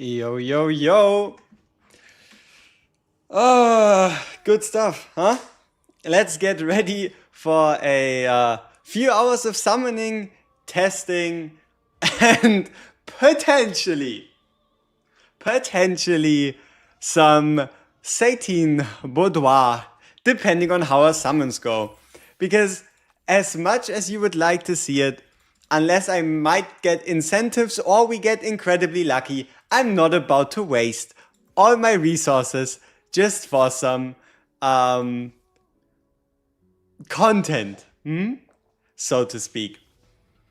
Yo, yo, yo. Good stuff, huh? Let's get ready for a few hours of summoning, testing, and potentially some Satin Boudoir, depending on how our summons go. Because as much as you would like to see it, unless I might get incentives or we get incredibly lucky, I'm not about to waste all my resources just for some content, so to speak.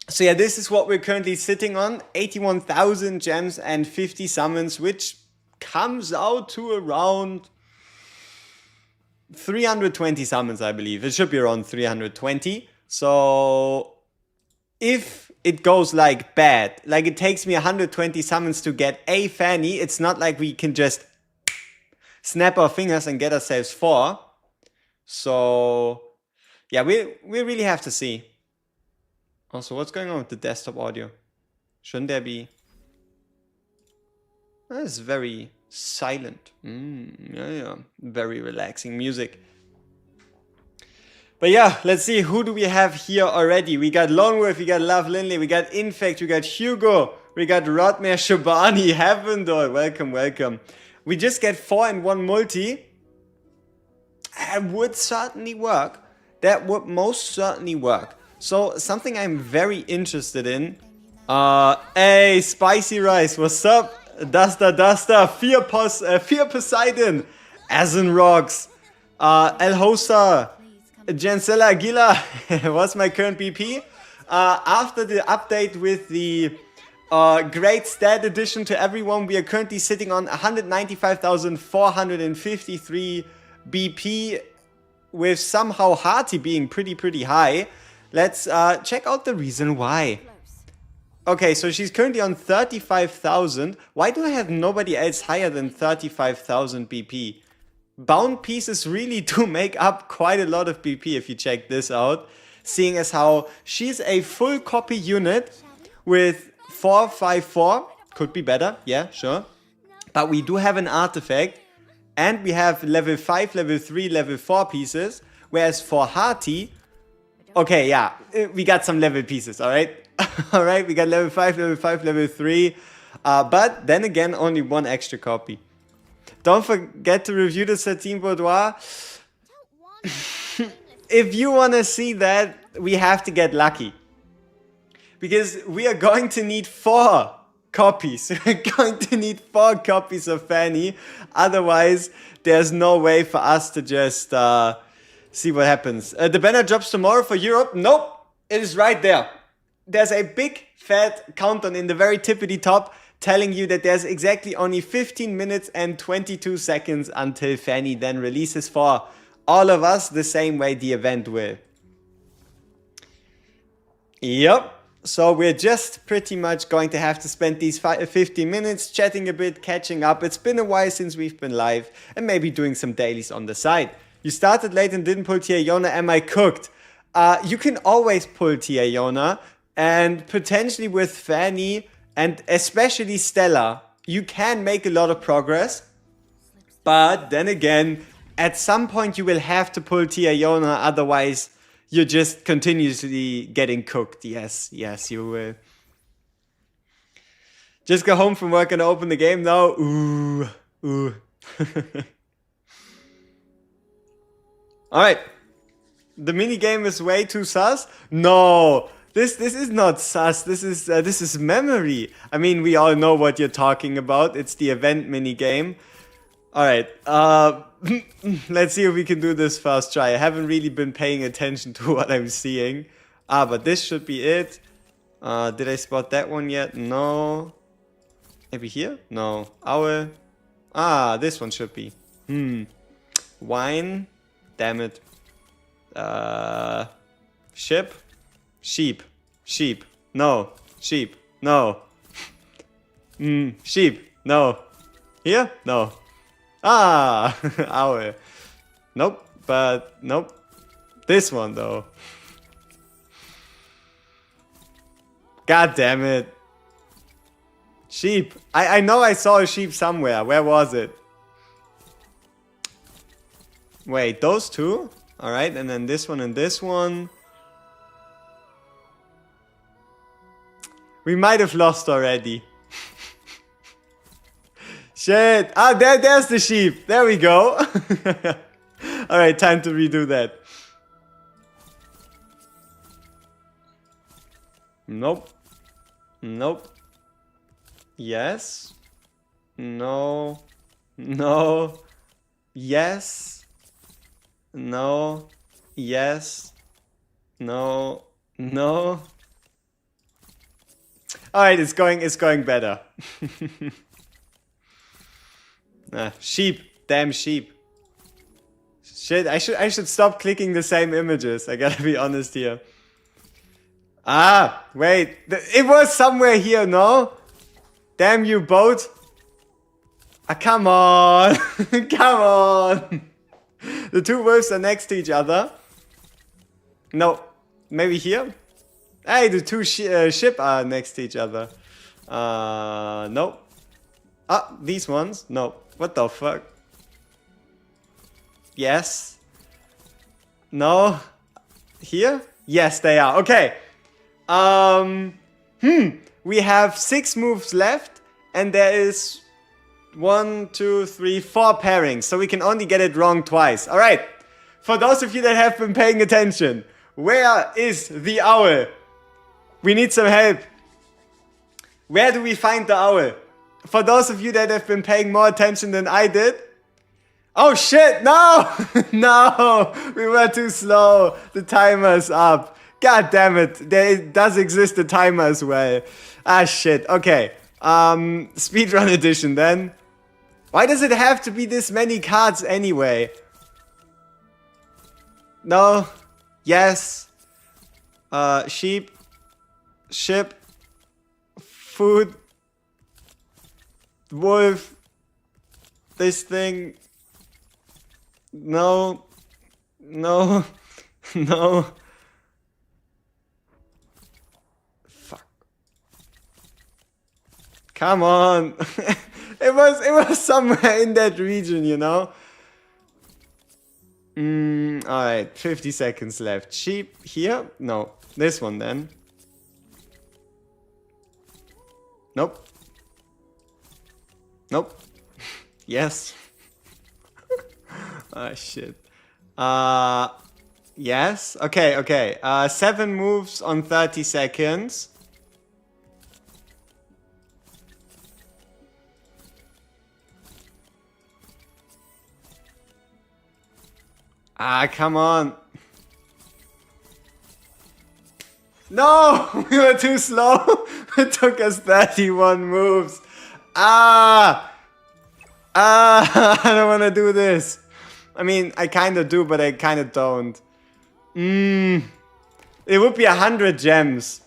So yeah, this is what we're currently sitting on, 81,000 gems and 50 summons, which comes out to around 320 summons, I believe. It should be around 320. So if it goes like bad, like it takes me 120 summons to get a Fanny, it's not like we can just snap our fingers and get ourselves 4. So yeah, we really have to see. Also, what's going on with the desktop audio? Shouldn't there be? It's very silent. Yeah. Very relaxing music. But yeah, let's see. Who do we have here already? We got Lone Wolf, we got Love Lindley, we got Infect, we got Hugo, we got Rodmere Shabani, Heavendor. Welcome, welcome. We just get 4 and 1 multi. That would certainly work. That would most certainly work. So something I'm very interested in. Hey, Spicy Rice, what's up? Duster, Fear Poseidon, Azen Rocks, El Hosa, Jansela Aguila, what's my current BP? After the update with the great stat addition to everyone, we are currently sitting on 195,453 BP, with somehow Hearty being pretty high. Let's check out the reason why. Okay, so she's currently on 35,000. Why do I have nobody else higher than 35,000 BP? Bound pieces really do make up quite a lot of BP if you check this out. Seeing as how she's a full copy unit with 454. Could be better, yeah, sure. But we do have an artifact. And we have level 5, level 3, level 4 pieces. Whereas for Hearty, okay, yeah, we got some level pieces, alright? Alright, we got level 5, level 3. But then again, only 1 extra copy. Don't forget to review the Satin Boudoir. If you want to see that, we have to get lucky. Because we are going to need 4 copies. We're going to need 4 copies of Fanny. Otherwise, there's no way for us to just see what happens. The banner drops tomorrow for Europe. Nope, it is right there. There's a big fat countdown in the very tippity top telling you that there's exactly only 15 minutes and 22 seconds until Fanny then releases for all of us the same way the event will. Yep. So we're just pretty much going to have to spend these 50 minutes chatting a bit, catching up. It's been a while since we've been live, and maybe doing some dailies on the side. You started late and didn't pull Tia Yona. Am I cooked? You can always pull Tia Yona, and potentially with Fanny and especially Stella, you can make a lot of progress. But then again, at some point you will have to pull Tia Yona, otherwise you're just continuously getting cooked. Yes, you will. Just go home from work and open the game now. Ooh. Alright. The mini game is way too sus? No. This is not sus. This is memory. I mean, we all know what you're talking about. It's the event mini game. Alright, let's see if we can do this first try. I haven't really been paying attention to what I'm seeing. But this should be it. Did I spot that one yet? No. Maybe here? No. Owl. This one should be. Wine. Damn it. Ship. Sheep. Sheep. No. Sheep. No. Sheep. No. Here? No. Owl. Nope, but nope. This one though. God damn it. Sheep. I know I saw a sheep somewhere. Where was it? Wait, those two? Alright, and then this one and this one. We might have lost already. Shit. Ah, there's the sheep. There we go. Alright, time to redo that. Nope. Nope. Yes. No. No. Yes. No. Yes. No. No. Alright, it's going better. Sheep. Damn sheep. Shit, I should stop clicking the same images. I gotta be honest here. Ah, wait. It was somewhere here, no? Damn you both. Ah, come on. Come on. The two wolves are next to each other. No. Maybe here? Hey, the two ship are next to each other. No. Ah, these ones? No. What the fuck? Yes. No. Here? Yes, they are. Okay. We have 6 moves left, and there is 1, 2, 3, 4 pairings, so we can only get it wrong twice. Alright, for those of you that have been paying attention, where is the owl? We need some help. Where do we find the owl? For those of you that have been paying more attention than I did. Oh shit, no! No, we were too slow. The timer's up. God damn it, there does exist a timer as well. Ah shit, okay. Speedrun edition then. Why does it have to be this many cards anyway? No. Yes. Sheep. Ship. Food. Wolf. This thing. No. No. No. Come on. It was somewhere in that region, you know. Alright, 50 seconds left. Sheep here? No. This one then. Nope. Nope. Yes. Oh shit. Yes. Okay. 7 moves on 30 seconds. Ah, come on. No! We were too slow. It took us 31 moves. I don't want to do this. I mean, I kind of do, but I kind of don't. It would be 100 gems.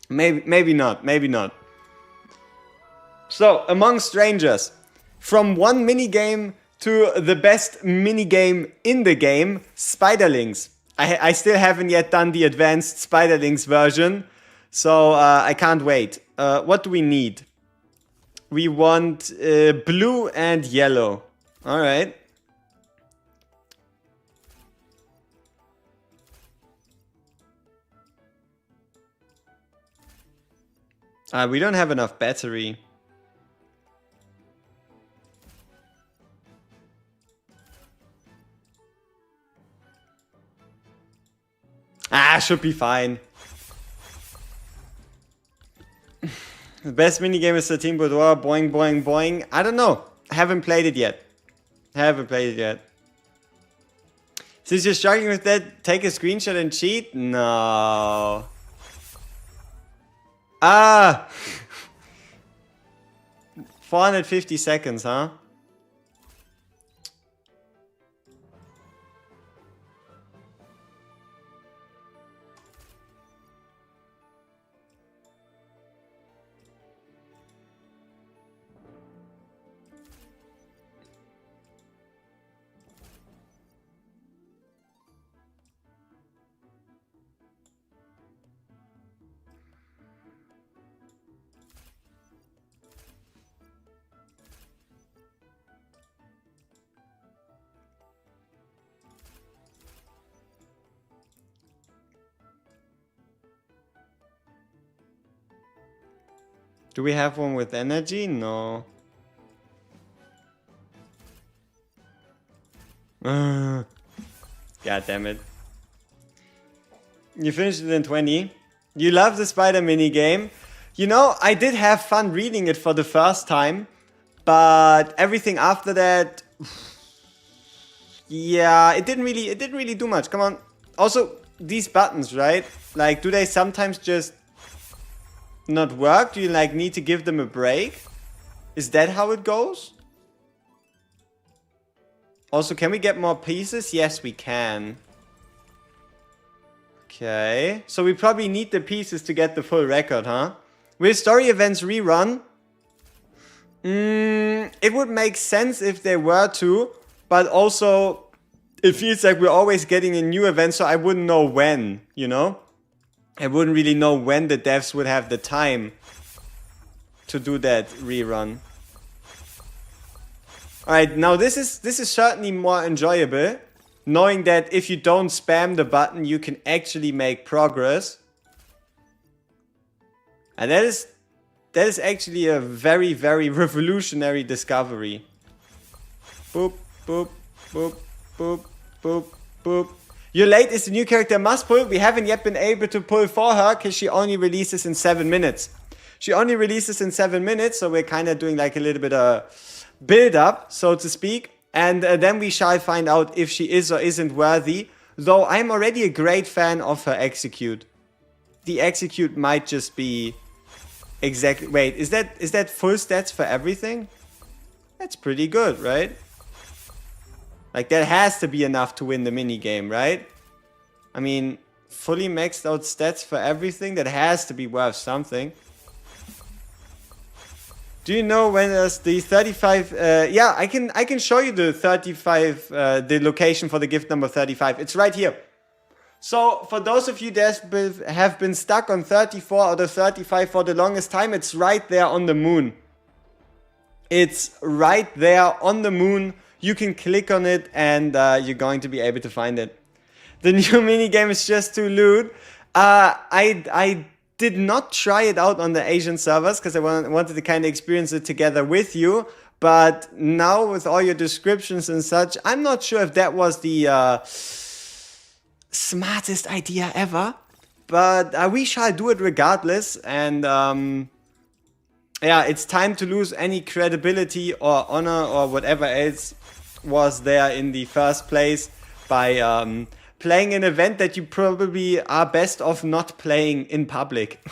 Maybe not. So, among strangers, from one minigame to the best minigame in the game, Spiderlings. I still haven't yet done the advanced Spiderlings version, so I can't wait. What do we need? We want blue and yellow. Alright. We don't have enough battery. Should be fine. The best minigame is Satin, Boudoir, boing, boing, boing. I don't know. I haven't played it yet. Since you're struggling with that, take a screenshot and cheat? No. 450 seconds, huh? Do we have one with energy? No. God damn it. You finished it in 20. You love the spider mini game. You know, I did have fun reading it for the first time, but everything after that, yeah, it didn't really do much. Come on. Also, these buttons, right? Like, do they sometimes just not work? Do you like need to give them a break? Is that how it goes? Also, can we get more pieces? Yes, we can. Okay. So we probably need the pieces to get the full record, huh? Will story events rerun? It would make sense if they were to, but also it feels like we're always getting a new event, so I wouldn't know when, you know? I wouldn't really know when the devs would have the time to do that rerun. Alright, now this is certainly more enjoyable, knowing that if you don't spam the button, you can actually make progress. And that is actually a very, very revolutionary discovery. Boop, boop, boop, boop, boop, boop. You're late is the new character must pull. We haven't yet been able to pull for her because she only releases in 7 minutes. She only releases in 7 minutes, so we're kind of doing like a little bit of build up, so to speak. And then we shall find out if she is or isn't worthy. Though I'm already a great fan of her execute. The execute might just be exactly. Wait, is that full stats for everything? That's pretty good, right? Like that has to be enough to win the mini game, right? I mean, fully maxed out stats for everything, that has to be worth something. Do you know when there's the 35? Yeah, I can show you the 35, the location for the gift number 35. It's right here. So for those of you that have been stuck on 34 or the 35 for the longest time, it's right there on the moon. It's right there on the moon. You can click on it and you're going to be able to find it. The new mini game is just to loot. I did not try it out on the Asian servers because I wanted to kind of experience it together with you. But now with all your descriptions and such, I'm not sure if that was the smartest idea ever. But we shall do it regardless. And yeah, it's time to lose any credibility or honor or whatever else was there in the first place by playing an event that you probably are best off not playing in public.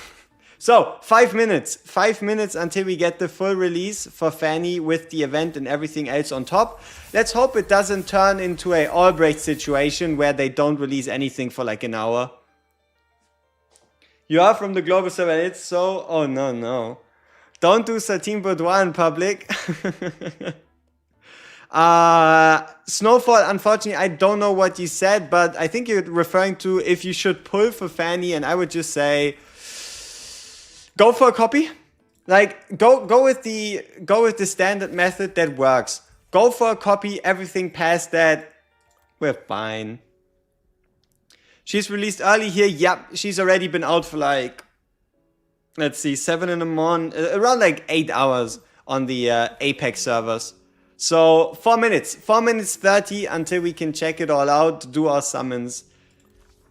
So, 5 minutes. 5 minutes until we get the full release for Fanny with the event and everything else on top. Let's hope it doesn't turn into a Albrecht situation where they don't release anything for like an hour. You are from the global server, it's so... Oh, no. Don't do Satin Boudoir in public. Snowfall, unfortunately, I don't know what you said, but I think you're referring to if you should pull for Fanny, and I would just say, go for a copy. Like, go with the standard method that works. Go for a copy, everything past that, we're fine. She's released early here, yep, she's already been out for like, let's see, 7 in the morning, around like 8 hours on the Apex servers. So 4 minutes, 4 minutes 30 until we can check it all out, do our summons.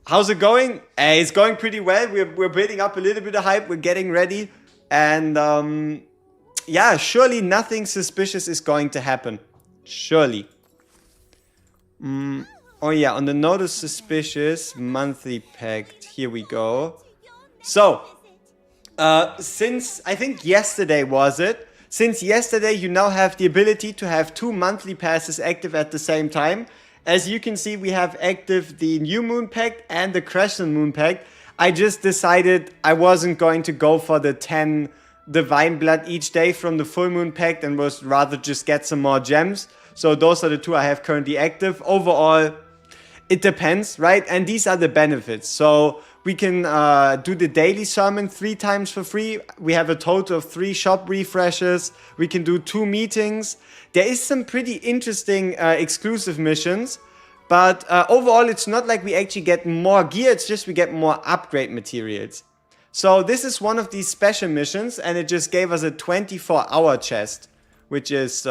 How's it going? It's going pretty well. We're building up a little bit of hype. We're getting ready. And yeah, surely nothing suspicious is going to happen. Surely. Oh yeah, on the notice suspicious monthly pact. Here we go. So, since I think yesterday was it? Since yesterday, you now have the ability to have 2 monthly passes active at the same time. As you can see, we have active the New Moon Pact and the Crescent Moon Pact. I just decided I wasn't going to go for the 10 Divine Blood each day from the Full Moon Pact and was rather just get some more gems. So those are the 2 I have currently active. Overall, it depends, right? And these are the benefits. So we can do the daily summon 3 times for free. We have a total of 3 shop refreshes. We can do 2 meetings. There is some pretty interesting exclusive missions. But overall, it's not like we actually get more gear. It's just we get more upgrade materials. So this is one of these special missions, and it just gave us a 24-hour chest, which is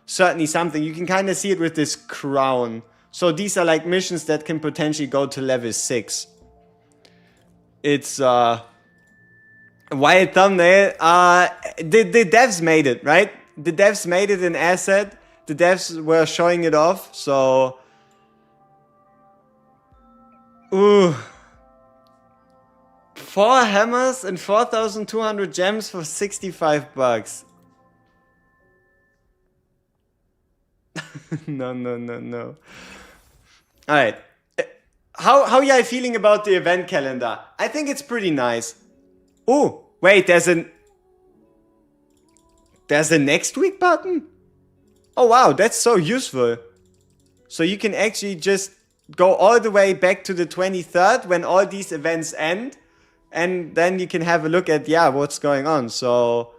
certainly something. You can kind of see it with this crown. So these are like missions that can potentially go to level 6. It's wild thumbnail. The devs made it, right? The devs made it in asset. The devs were showing it off, so... Ooh. 4 hammers and 4,200 gems for 65 bucks. No. Alright. How are you feeling about the event calendar? I think it's pretty nice. Oh, wait, there's a next week button? Oh wow, that's so useful. So you can actually just go all the way back to the 23rd when all these events end. And then you can have a look at, yeah, what's going on. So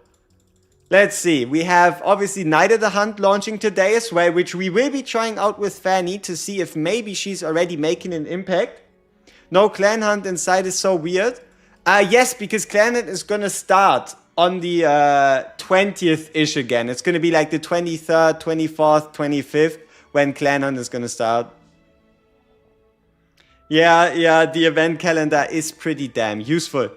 let's see. We have obviously Night of the Hunt launching today as well, which we will be trying out with Fanny to see if maybe she's already making an impact. No Clan Hunt inside is so weird. Yes, because Clan Hunt is going to start on the 20th-ish again. It's going to be like the 23rd, 24th, 25th when Clan Hunt is going to start. Yeah, the event calendar is pretty damn useful.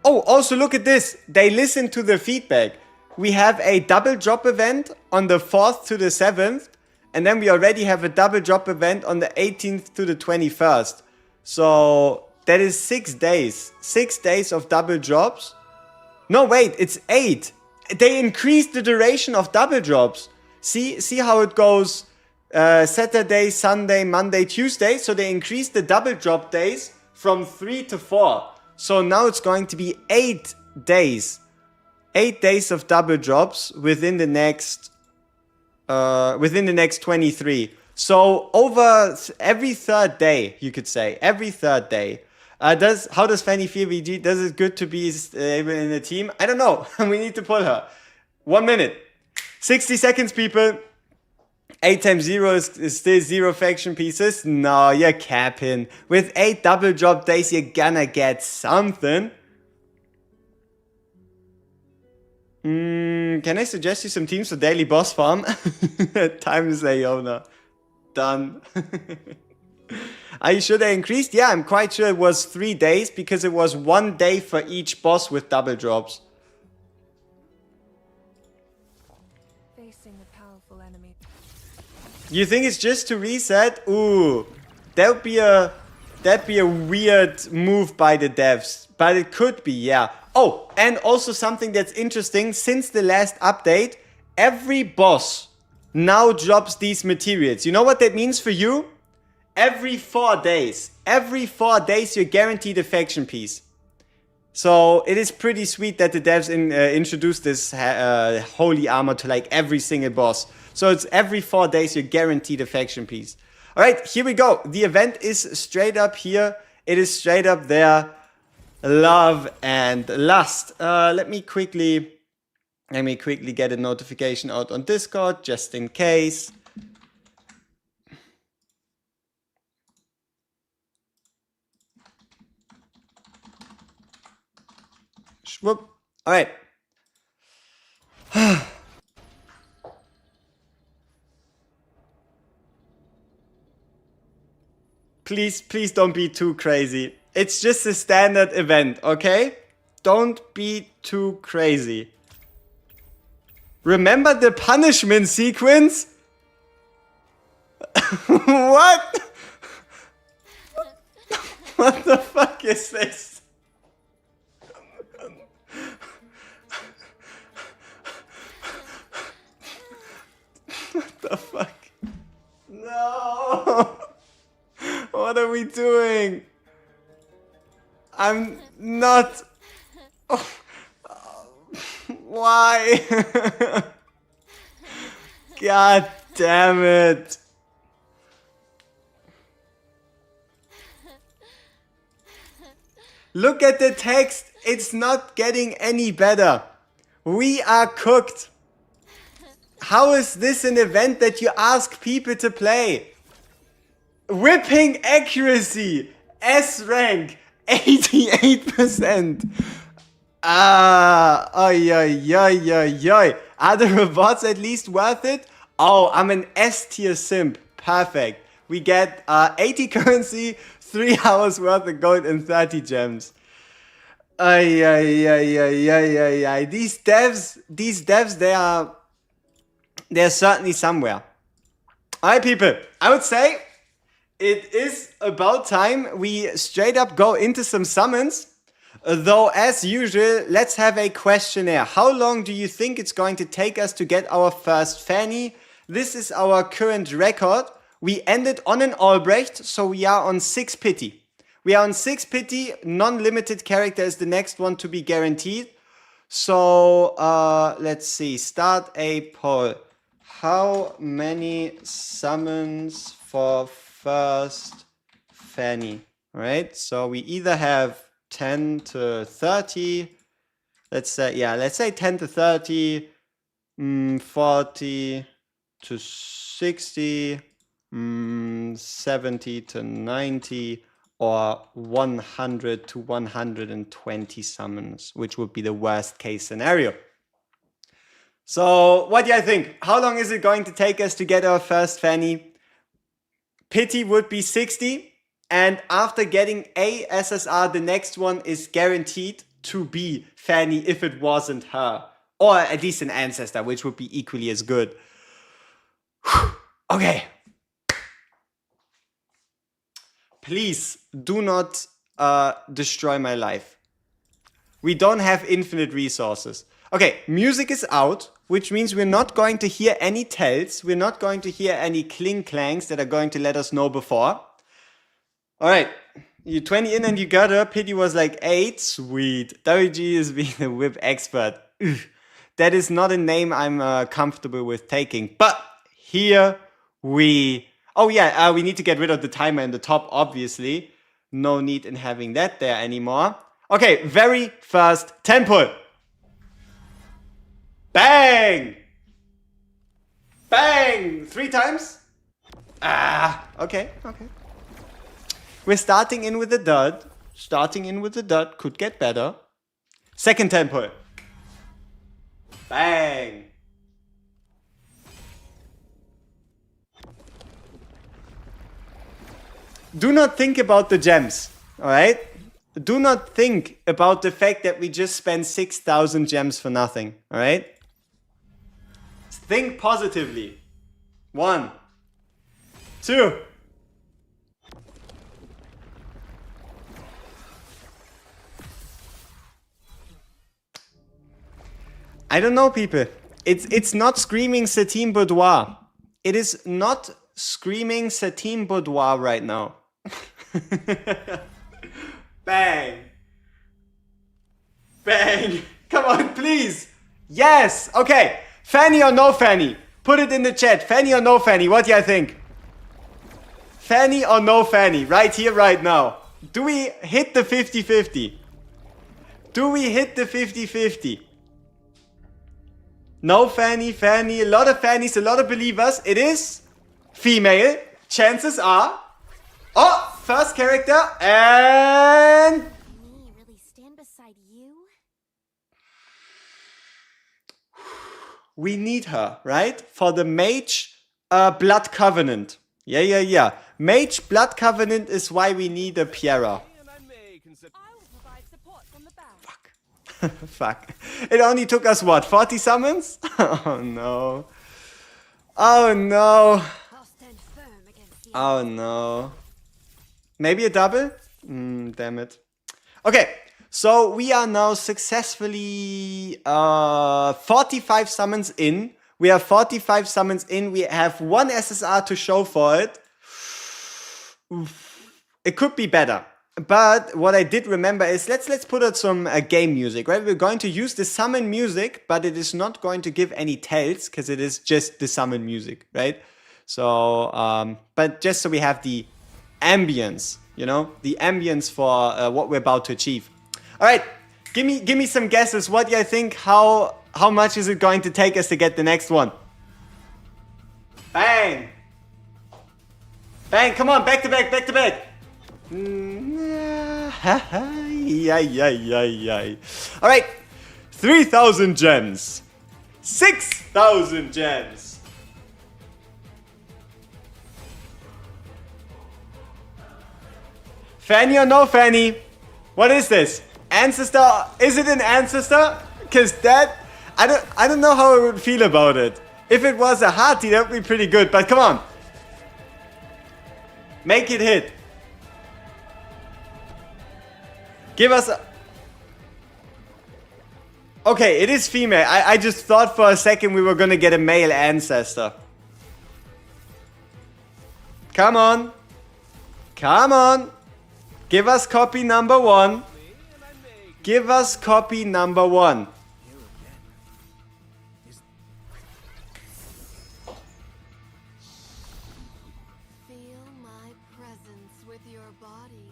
Also look at this. They listen to the feedback. We have a double drop event on the 4th to the 7th. And then we already have a double drop event on the 18th to the 21st. So that is 6 days. 6 days of double drops. No, wait, it's 8. They increased the duration of double drops. See how it goes Saturday, Sunday, Monday, Tuesday. So they increased the double drop days from 3 to 4. So now it's going to be 8 days. 8 days of double drops within the next 23. So over every third day, you could say. Every third day. How does Fanny feel, VG? Does it good to be in a team? I don't know. We need to pull her. 1 minute. 60 seconds, people. 8 times 0 is still 0 faction pieces. No, you're capping. With 8 double drop days, you're gonna get something. Can I suggest you some teams for daily boss farm? Time is Leona. Done. Are you sure they increased? Yeah, I'm quite sure it was 3 days because it was 1 day for each boss with double drops. You think it's just to reset? Ooh, that'd be a weird move by the devs, but it could be, yeah. Oh, and also something that's interesting, since the last update, every boss now drops these materials. You know what that means for you? Every 4 days. Every 4 days you're guaranteed a faction piece. So it is pretty sweet that the devs introduced this holy armor to like every single boss. So it's every 4 days you're guaranteed a faction piece. Alright, here we go. The event is straight up here. It is straight up there. Love and lust. Let me quickly get a notification out on Discord just in case. Whoop. All right. Please don't be too crazy. It's just a standard event, okay? Don't be too crazy. Remember the punishment sequence? What? What the fuck is this? What the fuck? No! What are we doing? I'm not... Oh. Why? God damn it. Look at the text. It's not getting any better. We are cooked. How is this an event that you ask people to play? Whipping accuracy, S rank, 88%. Are the rewards at least worth it? Oh, I'm an S tier simp. Perfect. We get 80 currency, 3 hours worth of gold and 30 gems. These devs, they're certainly somewhere. Alright, people, I would say it is about time we straight up go into some summons. Though, as usual, let's have a questionnaire. How long do you think it's going to take us to get our first Fanny? This is our current record. We ended on an Albrecht, so we are on 6 pity. We are on 6 pity. Non-limited character is the next one to be guaranteed. So, let's see. Start a poll. How many summons for first Fanny? Alright, so we either have 10 to 30. Let's say 10 to 30, 40 to 60, 70 to 90, or 100 to 120 summons, which would be the worst case scenario. So, what do you think? How long is it going to take us to get our first Fanny? Pity would be 60. And after getting a SSR, the next one is guaranteed to be Fanny if it wasn't her. Or at least an ancestor, which would be equally as good. Okay. Please do not destroy my life. We don't have infinite resources. Okay, music is out, which means we're not going to hear any tells. We're not going to hear any cling clangs that are going to let us know before. Alright, you 20 in and you got her. Pity was like 8. Sweet. WG is being a whip expert. Ugh. That is not a name I'm comfortable with taking. But here we... Oh yeah, we need to get rid of the timer in the top, obviously. No need in having that there anymore. Okay, very first temple. Bang! Bang! 3 times? Okay. We're starting in with a dud. Starting in with a dud. Could get better. Second tempo. Bang! Do not think about the gems. Alright? Do not think about the fact that we just spent 6,000 gems for nothing. Alright? Think positively. 1, 2. I don't know, people. It's not screaming Satin Boudoir. It is not screaming Satin Boudoir right now. Bang. Bang. Come on, please. Yes. Okay. Fanny or no Fanny? Put it in the chat. Fanny or no Fanny? What do you think? Fanny or no Fanny? Right here, right now. Do we hit the 50-50? Do we hit the 50-50? No Fanny, Fanny. A lot of Fannies, a lot of believers. It is female. Chances are... Oh, first character and... Really stand beside you? We need her, right? For the Mage Blood Covenant. Yeah. Mage Blood Covenant is why we need a Piera. Fuck. It only took us, what, 40 summons? Oh no. Oh no. Oh no. Maybe a double? Damn it. Okay, so we are now successfully 45 summons in. We have 45 summons in. We have 1 SSR to show for it. It could be better. But what I did remember is let's put out some game music, right? We're going to use the summon music, but it is not going to give any tells because it is just the summon music, right? So, but just so we have the ambience, you know, the ambience for what we're about to achieve. All right, give me some guesses. What do you think? How much is it going to take us to get the next one? Bang! Bang, come on, back to back, back to back. All right, 3,000 gems. 6,000 gems. Fanny or no Fanny? What is this? Ancestor? Is it an ancestor? Cause that, I don't know how I would feel about it. If it was a hearty, that would be pretty good. But come on, make it hit. Give us a... Okay, it is female. I just thought for a second we were gonna get a male ancestor. Come on. Come on. Give us copy number 1. Give us copy number 1. Feel my presence with your body.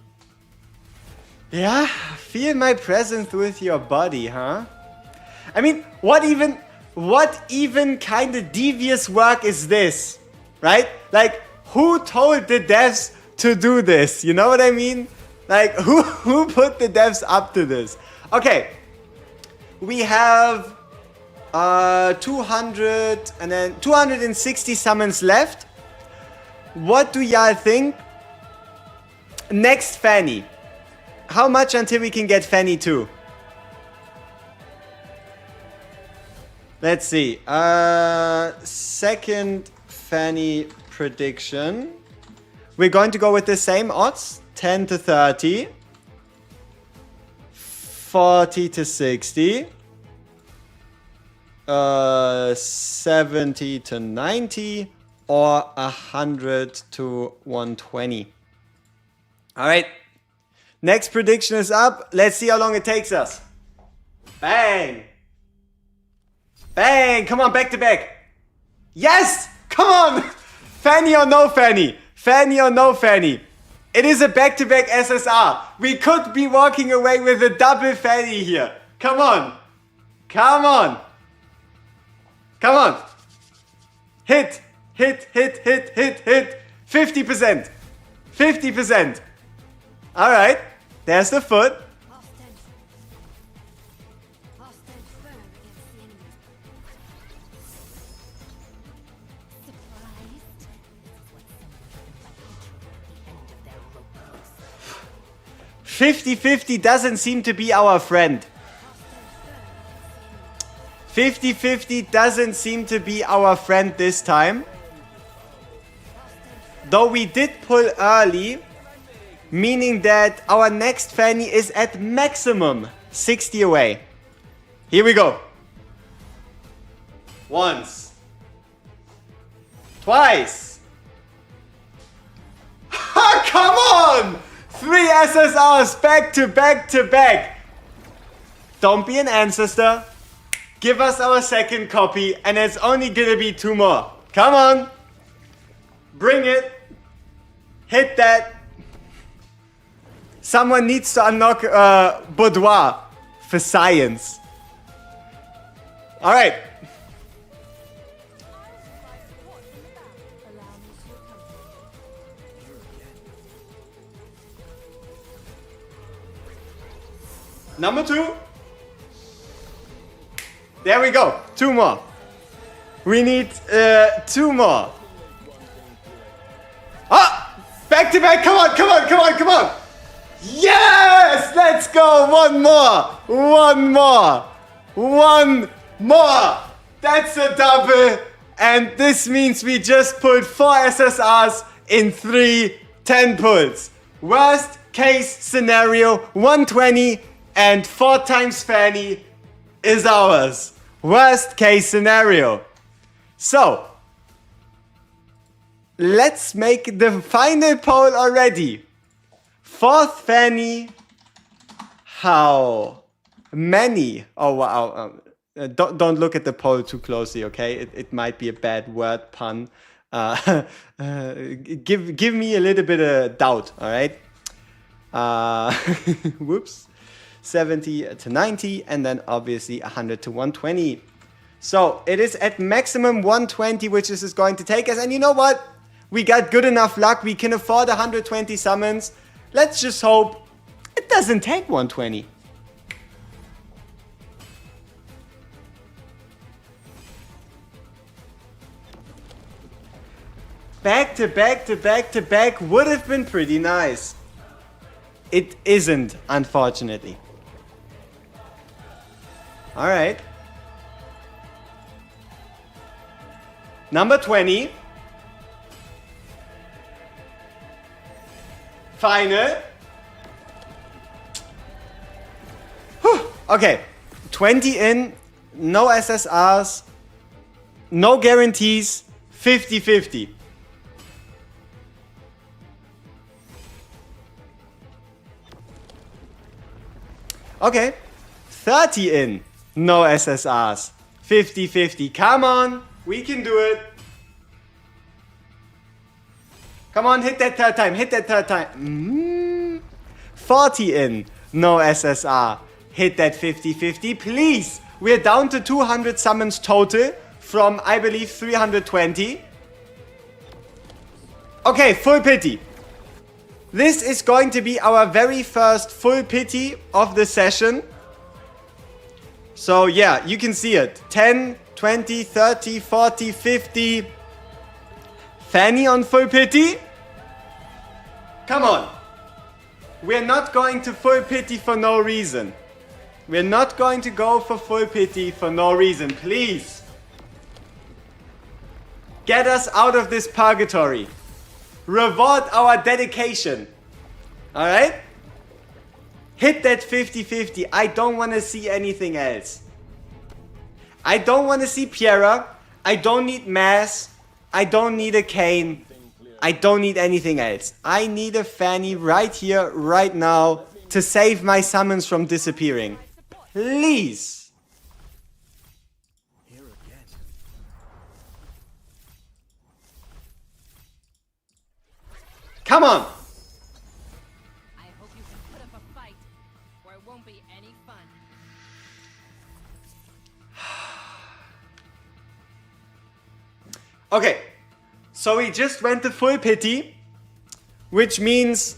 Yeah, feel my presence with your body, huh? I mean, what even kind of devious work is this? Right? Like, who told the devs to do this? You know what I mean? Like, who put the devs up to this? Okay. We have 200 and then 260 summons left. What do y'all think? Next Fanny. How much until we can get Fanny 2? Let's see. Second Fanny prediction. We're going to go with the same odds. 10 to 30. 40 to 60. 70 to 90. Or 100 to 120. Alright. Next prediction is up. Let's see how long it takes us. Bang. Bang. Come on, back to back. Yes. Come on. Fanny or no Fanny? Fanny or no Fanny? It is a back-to-back SSR. We could be walking away with a double Fanny here. Come on. Come on. Come on. Hit. Hit, hit, hit, hit, hit. 50%. 50%. Alright. There's the foot. Surprised? 50-50 doesn't seem to be our friend. 50-50 doesn't seem to be our friend this time. Though we did pull early, meaning that our next Fanny is at maximum 60 away. Here we go. Once. Twice. Come on! 3 SSRs back to back to back. Don't be an ancestor. Give us our second copy and it's only gonna be 2 more. Come on. Bring it. Hit that. Someone needs to unlock Boudoir for science. Alright. Number 2. There we go. 2 more. We need 2 more. Ah! Back to back. Come on, come on, come on, come on. Yes! Let's go. 1 more. 1 more. 1 more. That's a double. And this means we just pulled 4 SSRs in 3 10 pulls. Worst case scenario, 120 and 4 times Fanny is ours. Worst case scenario. So, let's make the final poll already. 4th Fanny. How many? Oh wow. Don't look at the poll too closely, okay? It might be a bad word pun. Give me a little bit of doubt, all right? Whoops. 70 to 90 and then obviously 100 to 120. So it is at maximum 120 which this is going to take us. And you know what? We got good enough luck. We can afford 120 summons. Let's just hope it doesn't take 120. Back to back to back to back would have been pretty nice. It isn't, unfortunately. Alright. Number 20. Final. Whew. Okay. 20 in. No SSRs. No guarantees. 50-50. Okay. 30 in. No SSRs. 50-50. Come on. We can do it. Come on, hit that third time. Hit that third time. 40 in. No SSR. Hit that 50-50. Please. We're down to 200 summons total from, I believe, 320. Okay, full pity. This is going to be our very first full pity of the session. So yeah, you can see it. 10, 20, 30, 40, 50. Fanny on full pity. Come on. We're not going to full pity for no reason. We're not going to go for full pity for no reason. Please. Get us out of this purgatory. Reward our dedication. Alright? Hit that 50-50. I don't want to see anything else. I don't want to see Piera. I don't need Mass. I don't need a Kane. I don't need anything else. I need a Fanny right here, right now, to save my summons from disappearing. Please. Come on. I hope you can put up a fight, or it won't be any fun. Okay. So we just went to full pity, which means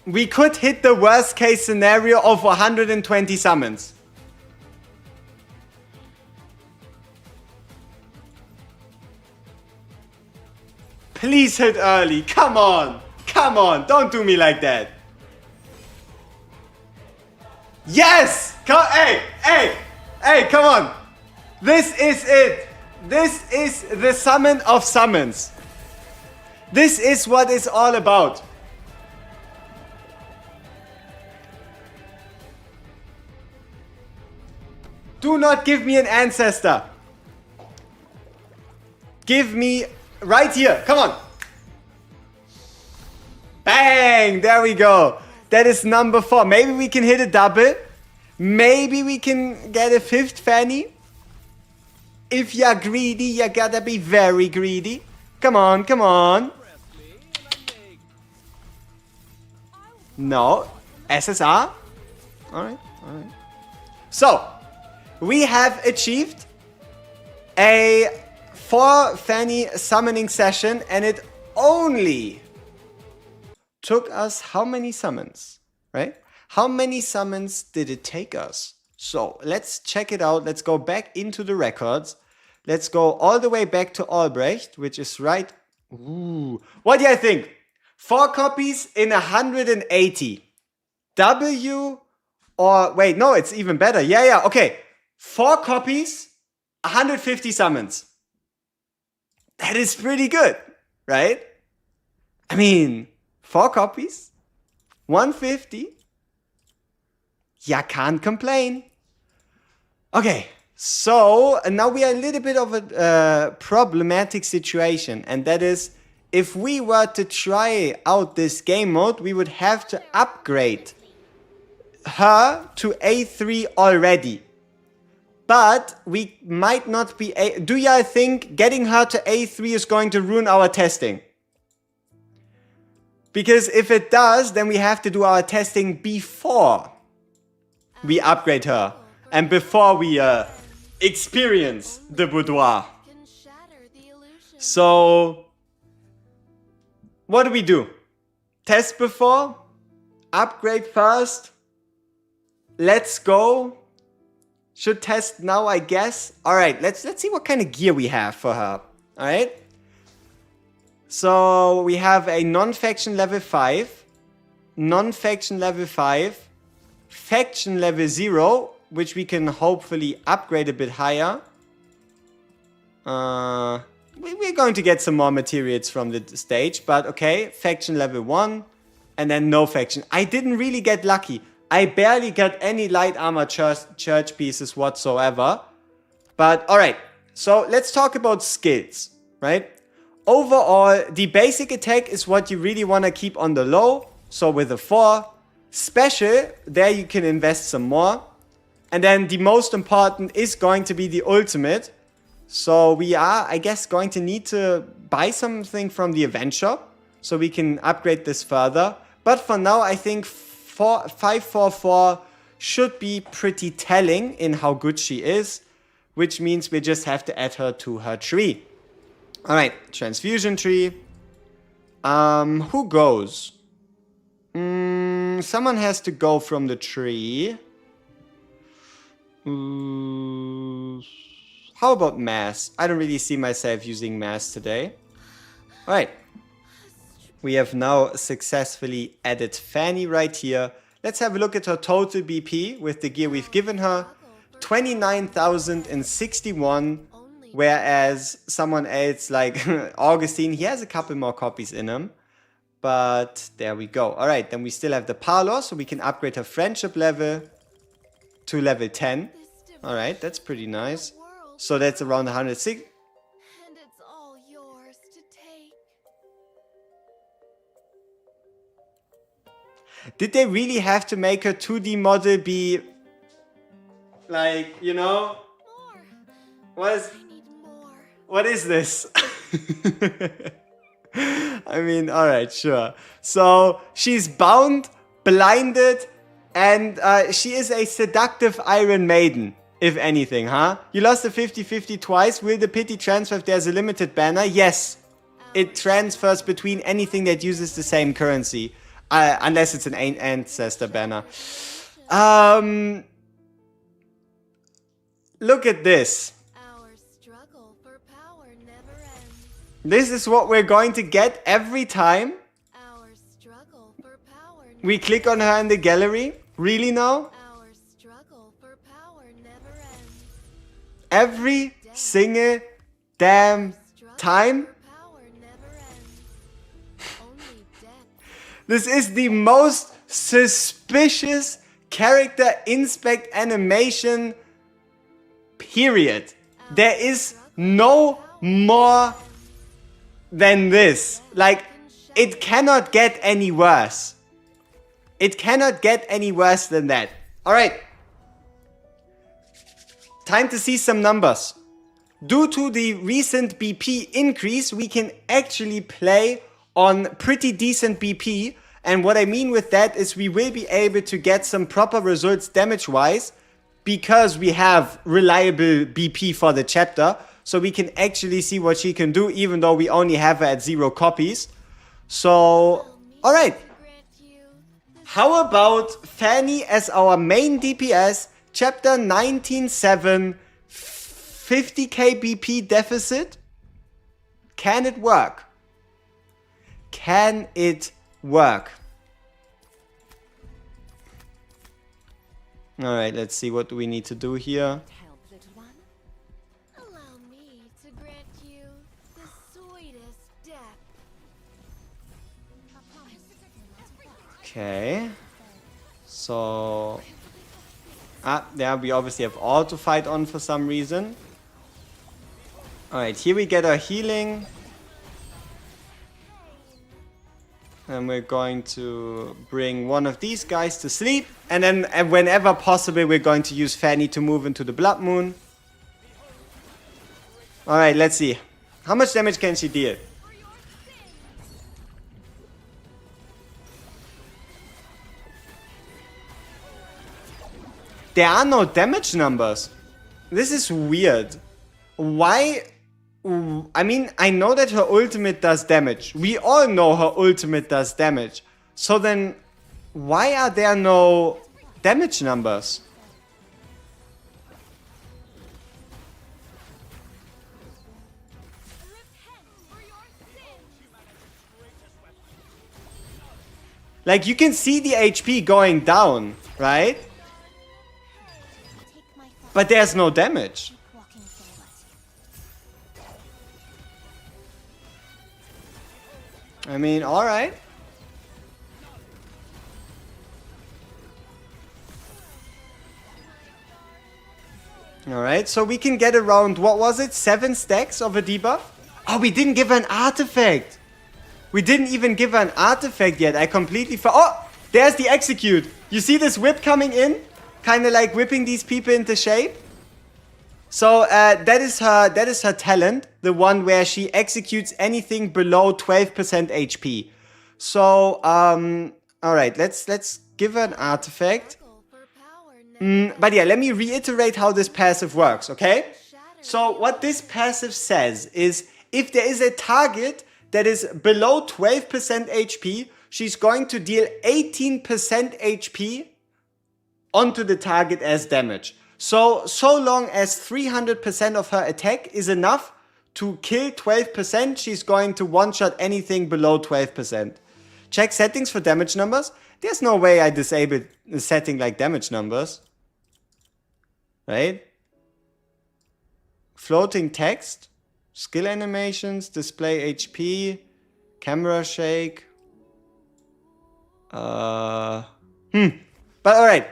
we could hit the worst case scenario of 120 summons. Please hit early. Come on. Come on. Don't do me like that. Yes! Hey, come on. This is it. This is the summon of summons. This is what it's all about. Do not give me an ancestor. Give me right here. Come on. Bang. There we go. That is number 4. Maybe we can hit a double. Maybe we can get a 5th Fanny. If you're greedy, you gotta be very greedy. Come on, come on. No. SSR? Alright, alright. So, we have achieved a 4 Fanny summoning session, and it only took us how many summons? Right? How many summons did it take us? So let's check it out. Let's go back into the records. Let's go all the way back to Albrecht, which is right. Ooh. What do you think? 4 copies in 180. W or wait, no, it's even better. Yeah, okay. 4 copies, 150 summons. That is pretty good, right? I mean, 4 copies, 150. Ya can't complain. Okay, so now we are a little bit of a problematic situation, and that is if we were to try out this game mode, we would have to upgrade her to A3 already. But we might not be do you think getting her to A3 is going to ruin our testing? Because if it does, then we have to do our testing before we upgrade her and before we experience the Boudoir. Can shatter the illusion. So, what do we do? Test before? Upgrade first? Let's go. Should test now, I guess. Alright, let's see what kind of gear we have for her. Alright. So we have a non-faction level 5. Non-faction level 5. Faction level 0, which we can hopefully upgrade a bit higher. We're going to get some more materials from the stage, but okay. Faction level 1. And then no faction. I didn't really get lucky. I barely got any light armor church pieces whatsoever. But alright, so let's talk about skills, right? Overall, the basic attack is what you really want to keep on the low. So with a 4. Special, there you can invest some more. And then the most important is going to be the ultimate. So we are, I guess, going to need to buy something from the event shop. So we can upgrade this further. But for now, I think 544 should be pretty telling in how good she is. Which means we just have to add her to her tree. Alright, transfusion tree. Who goes? Someone has to go from the tree. How about mass? I don't really see myself using mass today. Alright. We have now successfully added Fanny right here. Let's have a look at her total BP with the gear we've given her. 29,061. Whereas someone else like Augustine, he has a couple more copies in him. But there we go. Alright, then we still have the Parlor, so we can upgrade her friendship level to level 10. Alright, that's pretty nice. So that's around 106. And it's all yours to take. Did they really have to make her 2D model be like, you know? More. I need more. What is this? I mean, alright, sure. So she's bound, blinded, and she is a seductive Iron Maiden. If anything, huh? You lost the 50-50 twice. Will the pity transfer if there's a limited banner? Yes. It transfers between anything that uses the same currency. Unless it's an ancestor banner. Look at this. Our struggle for power never ends. This is what we're going to get every time Our struggle for power we click on her in the gallery. Really now? Our struggle for power never ends. Every single damn time? Power never ends. Only death. This is the most suspicious character inspect animation, period. There is no more than this. Like, it cannot get any worse. It cannot get any worse than that. Alright. Time to see some numbers. Due to the recent BP increase, we can actually play on pretty decent BP. And what I mean with that is we will be able to get some proper results damage-wise because we have reliable BP for the chapter. So we can actually see what she can do even though we only have her at 0 copies. So, alright. How about Fanny as our main DPS, chapter 19.7, 50k BP deficit? Can it work? Can it work? Alright, let's see what do we need to do here. Help, little one. Allow me to grant you the sweetest death. Okay. So... yeah, we obviously have auto fight on for some reason. Alright, here we get our healing. And we're going to bring one of these guys to sleep. And then whenever possible, we're going to use Fanny to move into the Blood Moon. Alright, let's see. How much damage can she deal? There are no damage numbers. This is weird. Why I mean, I know that her ultimate does damage. We all know her ultimate does damage. So then, why are there no damage numbers? Like, you can see the HP going down, right? But there's no damage. I mean, alright. Alright, so we can get around, what was it? 7 stacks of a debuff? Oh, we didn't give her an artifact. We didn't even give her an artifact yet. I completely oh, there's the execute. You see this whip coming in? Kind of like whipping these people into shape. So that is her talent. The one where she executes anything below 12% HP. So, alright, let's give her an artifact. But yeah, let me reiterate how this passive works, okay? So what this passive says is, if there is a target that is below 12% HP, she's going to deal 18% HP onto the target as damage. So long as 300% of her attack is enough to kill 12%, she's going to one-shot anything below 12%. Check settings for damage numbers. There's no way I disabled a setting like damage numbers. Right? Floating text. Skill animations, display HP, camera shake. But alright.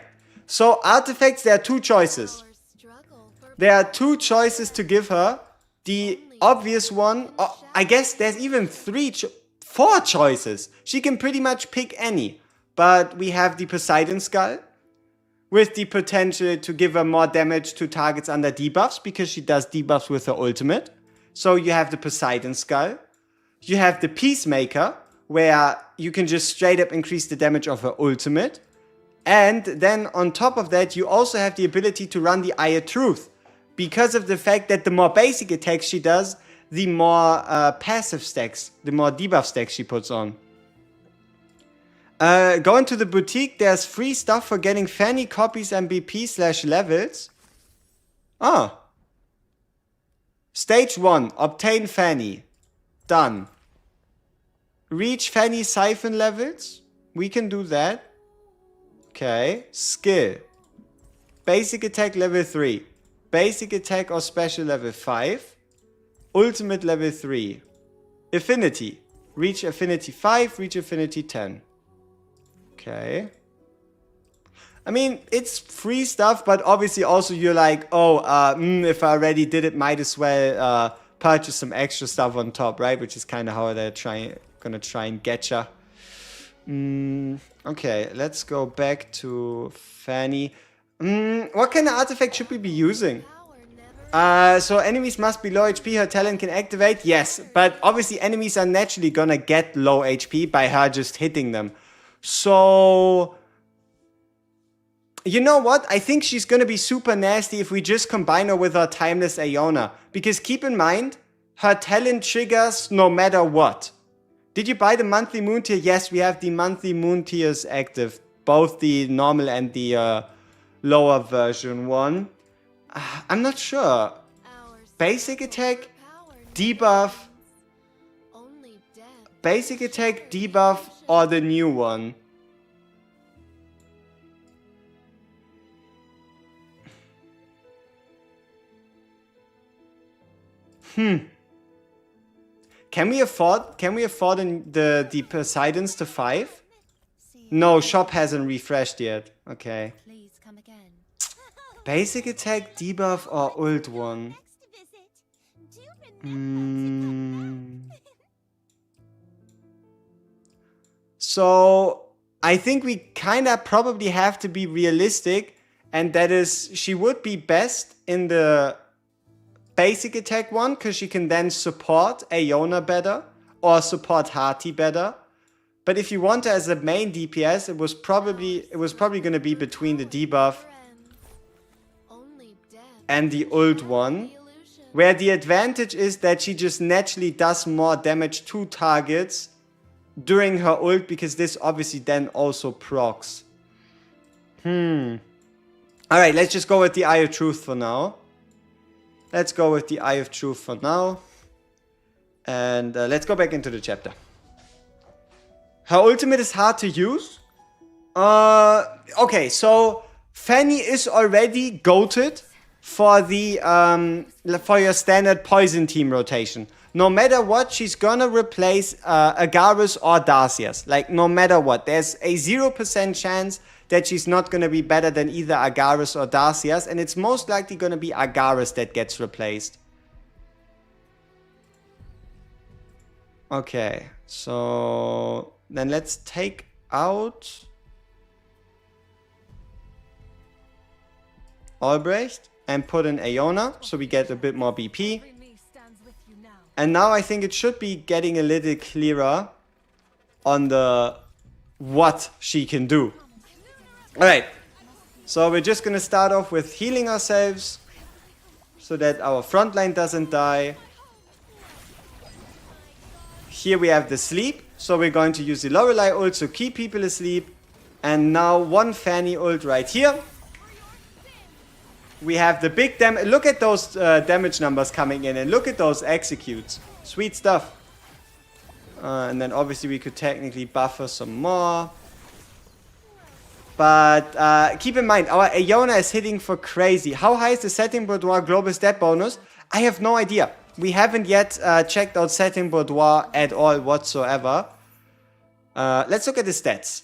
So artifacts, there are 2 choices. There are 2 choices to give her. The obvious one, I guess there's even 4 choices. She can pretty much pick any. But we have the Poseidon Skull, with the potential to give her more damage to targets under debuffs, because she does debuffs with her ultimate. So you have the Poseidon Skull. You have the Peacemaker, where you can just straight up increase the damage of her ultimate. And then on top of that, you also have the ability to run the Eye of Truth, because of the fact that the more basic attacks she does, the more passive stacks, the more debuff stacks she puts on. Going to the boutique, there's free stuff for getting Fanny copies and BP/levels. Ah. Stage 1, obtain Fanny. Done. Reach Fanny siphon levels. We can do that. Okay. Skill. Basic attack level 3. Basic attack or special level 5. Ultimate level 3. Affinity. Reach affinity 5, reach affinity 10. Okay. I mean, it's free stuff, but obviously also you're like, oh, if I already did it, might as well purchase some extra stuff on top, right? Which is kind of how they're gonna try and get ya. Okay, let's go back to Fanny. What kind of artifact should we be using? So enemies must be low HP, her talent can activate. Yes, but obviously enemies are naturally gonna get low HP by her just hitting them. So, you know what? I think she's gonna be super nasty if we just combine her with her Timeless Iona. Because keep in mind, her talent triggers no matter what. Did you buy the monthly moon tier? Yes, we have the monthly moon tiers active. Both the normal and the lower version one. I'm not sure. Basic attack, debuff. Basic attack, debuff, or the new one. Can we afford the Poseidons to 5? No, shop hasn't refreshed yet. Okay. Basic attack, debuff, or ult one? So, I think we kinda probably have to be realistic, and that is, she would be best in the basic attack one, because she can then support Iona better, or support Hati better. But if you want her as a main DPS, it was probably gonna be between the debuff and the ult one. Where the advantage is that she just naturally does more damage to targets during her ult, because this obviously then also procs. Alright, let's just go with the Eye of Truth for now. Let's go with the Eye of Truth for now. And let's go back into the chapter. Her ultimate is hard to use. Okay, so Fanny is already goated for the for your standard poison team rotation. No matter what, she's gonna replace Agarus or Darcias. Like, no matter what. There's a 0% chance that she's not gonna be better than either Agarus or Darcias, and it's most likely gonna be Agarus that gets replaced. Okay, so then let's take out Albrecht and put in Aeona, so we get a bit more BP. And now I think it should be getting a little clearer on the what she can do. Alright, so we're just gonna start off with healing ourselves so that our front line doesn't die. Here we have the sleep, so we're going to use the Lorelei ult to keep people asleep. And now one Fanny ult right here. We have the big damage. Look at those damage numbers coming in, and look at those executes. Sweet stuff. And then obviously we could technically buffer some more. But keep in mind, our Aeona is hitting for crazy. How high is the Satin Boudoir global stat bonus? I have no idea. We haven't yet checked out Satin Boudoir at all whatsoever. Let's look at the stats.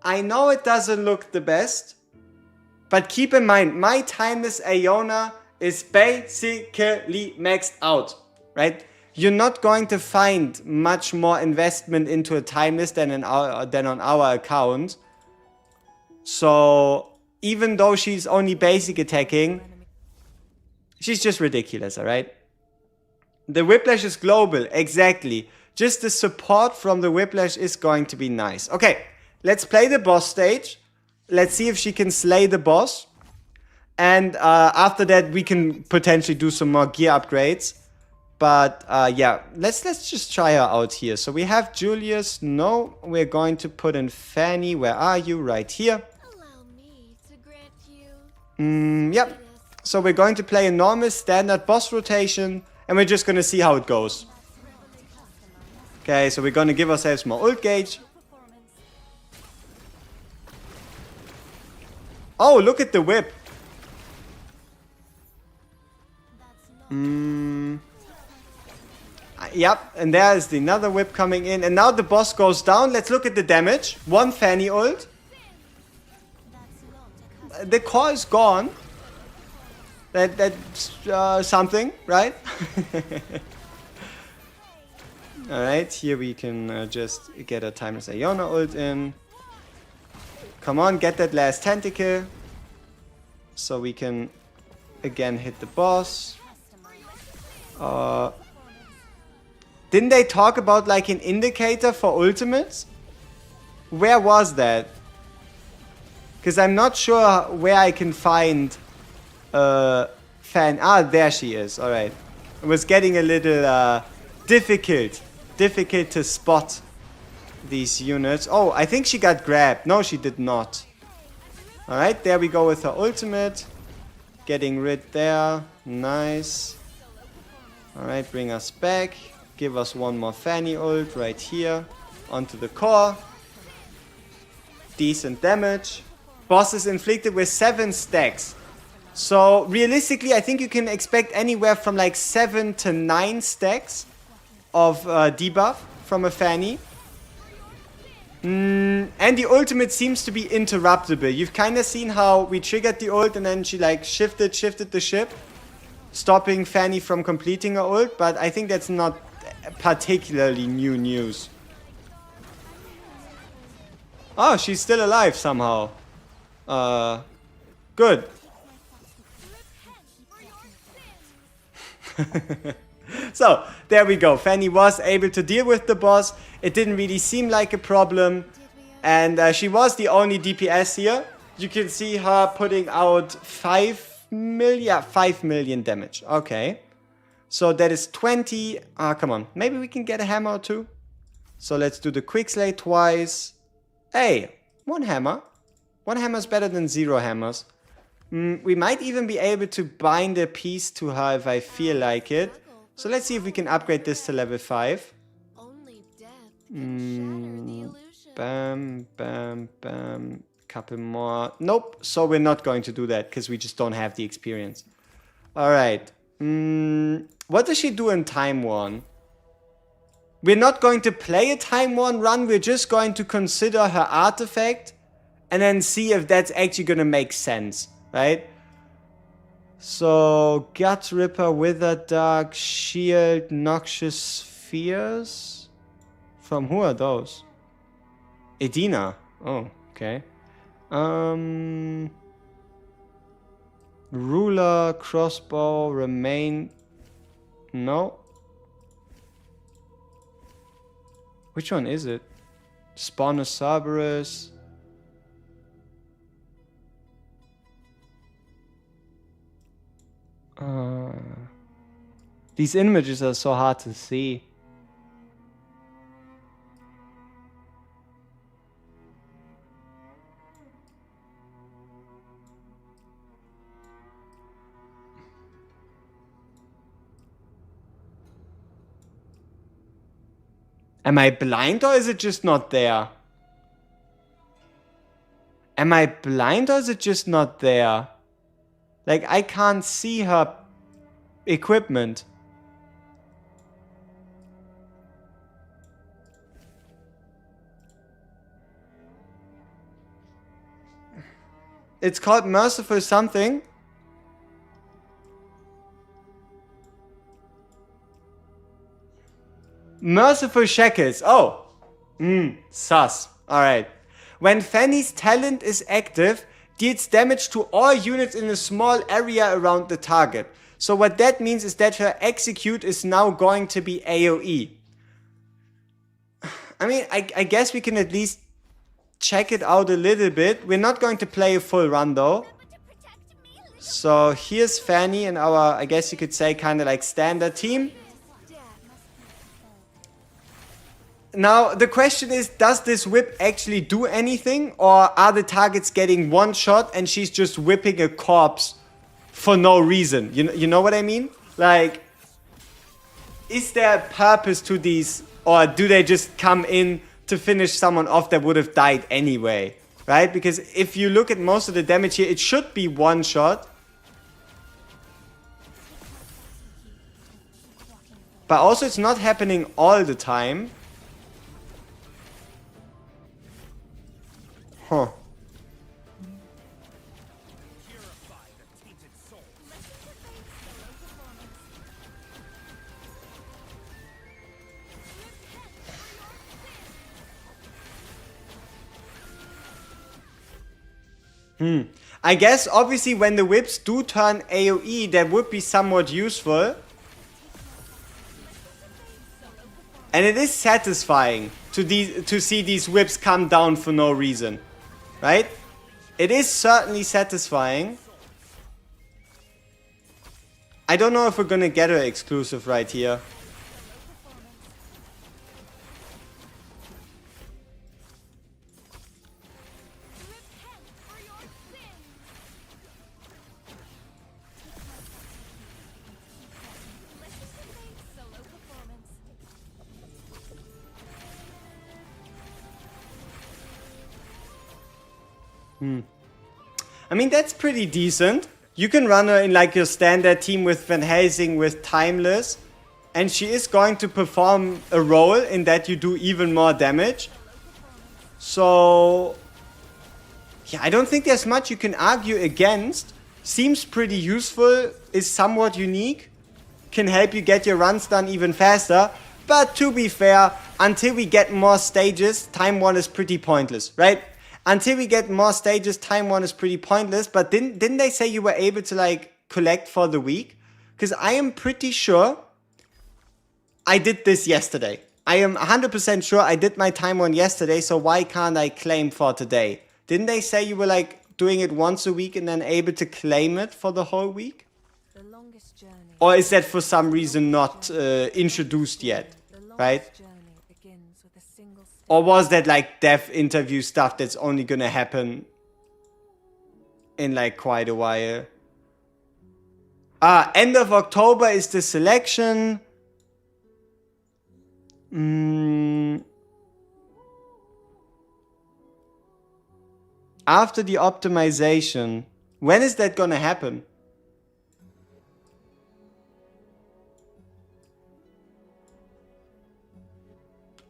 I know it doesn't look the best, but keep in mind, my timeless Aeona is basically maxed out, right? You're not going to find much more investment into a timeless than on our account. So even though she's only basic attacking, she's just ridiculous, alright? The Whiplash is global, exactly. Just the support from the Whiplash is going to be nice. Okay, let's play the boss stage. Let's see if she can slay the boss. And after that, we can potentially do some more gear upgrades. But yeah, let's just try her out here. So we have Julius. No, we're going to put in Fanny. Where are you? Right here. Allow me to grant you Yep. So we're going to play a normal standard boss rotation. And we're just going to see how it goes. Okay, so we're going to give ourselves more ult gauge. Oh, look at the whip. Yep, and there is another whip coming in. And now the boss goes down. Let's look at the damage. One Fanny ult. The core is gone. That's something, right? Alright, here we can just get a timeless Aeona ult in. Come on, get that last tentacle. So we can again hit the boss. Didn't they talk about like an indicator for ultimates? Where was that? Because I'm not sure where I can find Fan. Ah, there she is. Alright. It was getting a little difficult to spot these units. Oh, I think she got grabbed. No, she did not. Alright, there we go with her ultimate. Getting rid there. Nice. Alright, bring us back. Give us one more Fanny ult right here. Onto the core. Decent damage. Boss is inflicted with 7 stacks. So realistically, I think you can expect anywhere from like 7 to 9 stacks of debuff from a Fanny. And the ultimate seems to be interruptible. You've kind of seen how we triggered the ult and then she like shifted the ship, stopping Fanny from completing her ult, but I think that's not particularly new news. Oh, she's still alive somehow. Good. So, there we go. Fanny was able to deal with the boss. It didn't really seem like a problem. And she was the only DPS here. You can see her putting out 5 million, yeah, 5 million damage. Okay. So that is 20. Come on. Maybe we can get a hammer or two. So let's do the quick slay twice. Hey, one hammer. One hammer is better than 0 hammers. We might even be able to bind a piece to her if I feel like it. So let's see if we can upgrade this to level 5. Only death can shatter the illusion. Bam, bam, bam. Couple more. Nope. So we're not going to do that because we just don't have the experience. Alright. What does she do in Time 1? We're not going to play a Time 1 run. We're just going to consider her artifact and then see if that's actually going to make sense. Right? So, Gut Ripper, Wither Dark, Shield, Noxious Spheres. From who are those? Edina. Oh, okay. Ruler, Crossbow, Remain. No. Which one is it? Spawner Cerberus. These images are so hard to see. Am I blind or is it just not there? Am I blind or is it just not there? Like, I can't see her equipment. It's called Merciful something. Merciful Shackles. Oh. Sus. Alright. When Fanny's talent is active, deals damage to all units in a small area around the target. So what that means is that her execute is now going to be AoE. I mean, I guess we can at least check it out a little bit. We're not going to play a full run though. So here's Fanny in our, I guess you could say, kind of like standard team. Now, the question is, does this whip actually do anything? Or are the targets getting one shot and she's just whipping a corpse for no reason? You know what I mean? Like, is there a purpose to these? Or do they just come in to finish someone off that would have died anyway? Right? Because if you look at most of the damage here, it should be one shot. But also it's not happening all the time. Huh. I guess obviously when the whips do turn AoE, that would be somewhat useful. And it is satisfying to see these whips come down for no reason. Right? It is certainly satisfying. I don't know if we're gonna get her exclusive right here. I mean, that's pretty decent. You can run her in like your standard team with Finalizing, with Timeless. And she is going to perform a role in that you do even more damage. So, yeah, I don't think there's much you can argue against. Seems pretty useful, is somewhat unique. Can help you get your runs done even faster. But to be fair, until we get more stages, Time 1 is pretty pointless, right? Until we get more stages, Time 1 is pretty pointless. But didn't they say you were able to like collect for the week? Because I am pretty sure I did this yesterday. I am 100% sure I did my Time 1 yesterday. So why can't I claim for today? Didn't they say you were like doing it once a week and then able to claim it for the whole week? The longest journey. Or is that for some reason not introduced yet, right? Journey begins with a single step. Or was that like dev interview stuff that's only gonna happen in like quite a while? End of October is the selection. After the optimization. When is that gonna happen?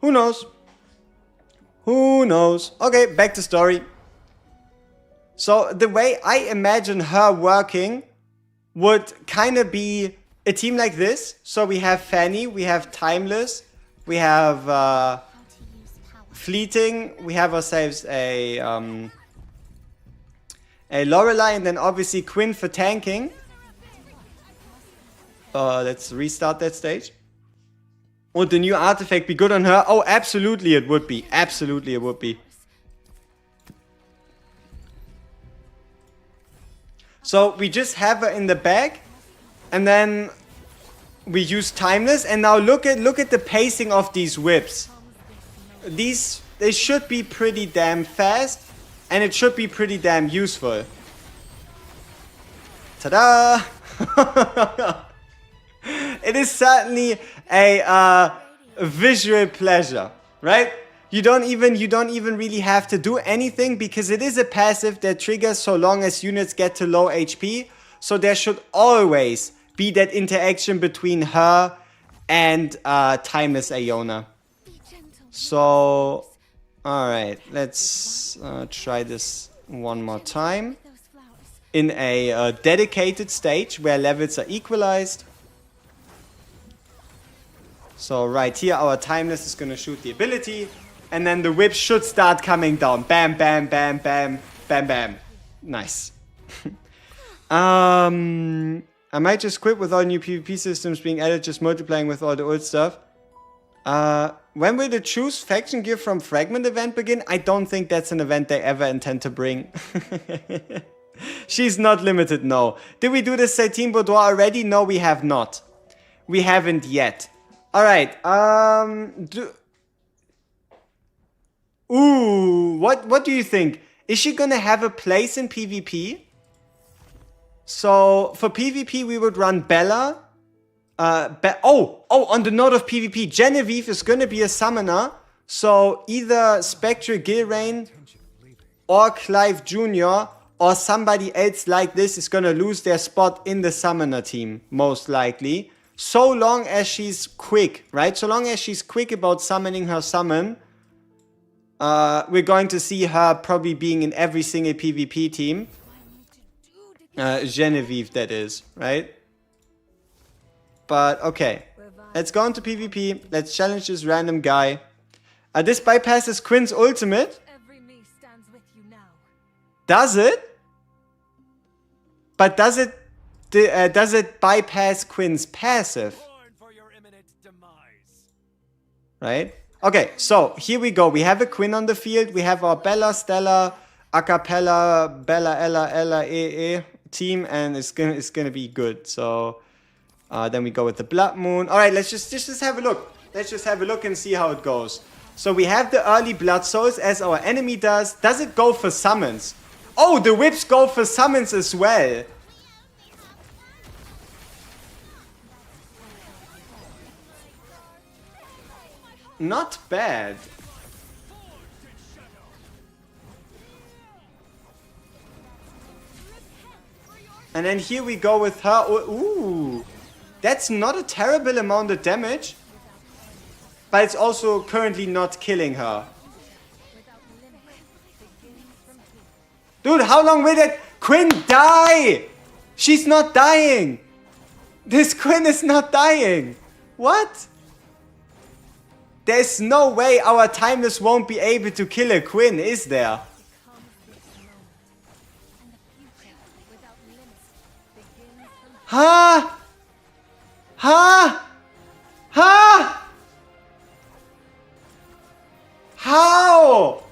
Who knows? Who knows? Okay, back to story. So the way I imagine her working would kind of be a team like this. So we have Fanny, we have Timeless, we have Fleeting, we have ourselves a Lorelei, and then obviously Quinn for tanking. Let's restart that stage. Would the new artifact be good on her? Oh, absolutely it would be. Absolutely it would be. So we just have her in the bag, and then we use Timeless, and now look at the pacing of these whips. They should be pretty damn fast, and it should be pretty damn useful. Ta-da! It is certainly a visual pleasure, right? You don't even really have to do anything because it is a passive that triggers so long as units get to low HP. So there should always be that interaction between her and Timeless Iona. So, alright, let's try this one more time. In a dedicated stage where levels are equalized. So right here our Timeless is gonna shoot the ability. And then the whip should start coming down. Bam, bam, bam, bam, bam, bam. Nice. I might just quit with all new PvP systems being added, just multiplying with all the old stuff. When will the choose faction gear from Fragment event begin? I don't think that's an event they ever intend to bring. She's not limited, no. Did we do the Satin Boudoir already? No, we have not. We haven't yet. Alright, ooh, what do you think? Is she gonna have a place in PvP? So, for PvP we would run Bella. On the note of PvP, Genevieve is gonna be a summoner. So, either Spectre Gilrain or Clive Jr. or somebody else like this is gonna lose their spot in the summoner team, most likely. So long as she's quick, right? So long as she's quick about summoning her summon, we're going to see her probably being in every single PvP team. Genevieve, that is, right? But, okay. Let's go into PvP. Let's challenge this random guy. This bypasses Quinn's ultimate. Does it? But does it bypass Quinn's passive? Right? Okay, so here we go. We have a Quinn on the field. We have our Bella, Stella, Acapella, Bella, Ella, team, and it's gonna be good. So then we go with the Blood Moon. All right, let's just have a look. Let's just have a look and see how it goes. So we have the early Blood Souls as our enemy does. Does it go for summons? Oh, the whips go for summons as well. Not bad. And then here we go with her. Ooh. That's not a terrible amount of damage. But it's also currently not killing her. Dude, how long will that Quinn die? She's not dying. This Quinn is not dying. What? There's no way our Timeless won't be able to kill a Quinn, is there? Huh? Huh? Huh? How?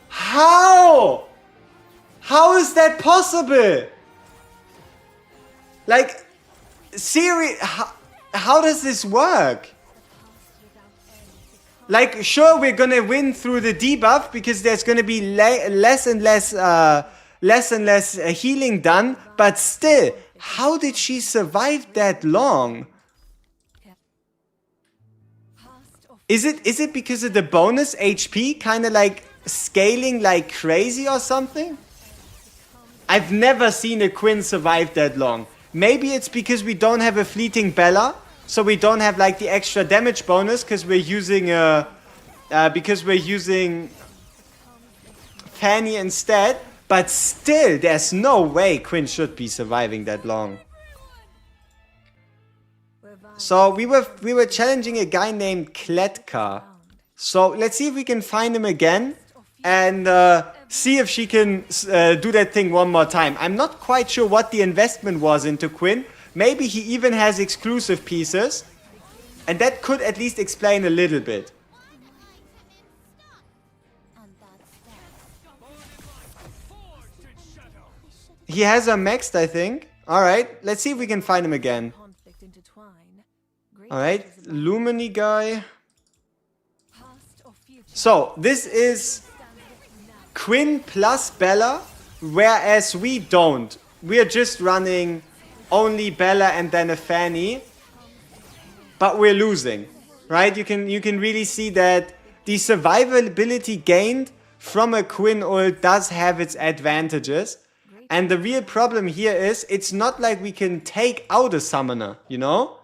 How? How is that possible? Like, how does this work? Like, sure, we're gonna win through the debuff because there's gonna be less and less healing done. But still, how did she survive that long? Is it because of the bonus HP kind of like scaling like crazy or something? I've never seen a Quinn survive that long. Maybe it's because we don't have a fleeting Bella, so we don't have like the extra damage bonus because we're using Fanny instead. But still, there's no way Quinn should be surviving that long. So we were challenging a guy named Kletka. So let's see if we can find him again and see if she can do that thing one more time. I'm not quite sure what the investment was into Quinn. Maybe he even has exclusive pieces, and that could at least explain a little bit. He has a maxed, I think. Alright, let's see if we can find him again. Alright, Lumini guy. So, this is Quinn plus Bella, whereas we don't. We're just running only Bella and then a Fanny. But we're losing, right? You can really see that the survivability gained from a Quinn ult does have its advantages. And the real problem here is, it's not like we can take out a summoner, you know?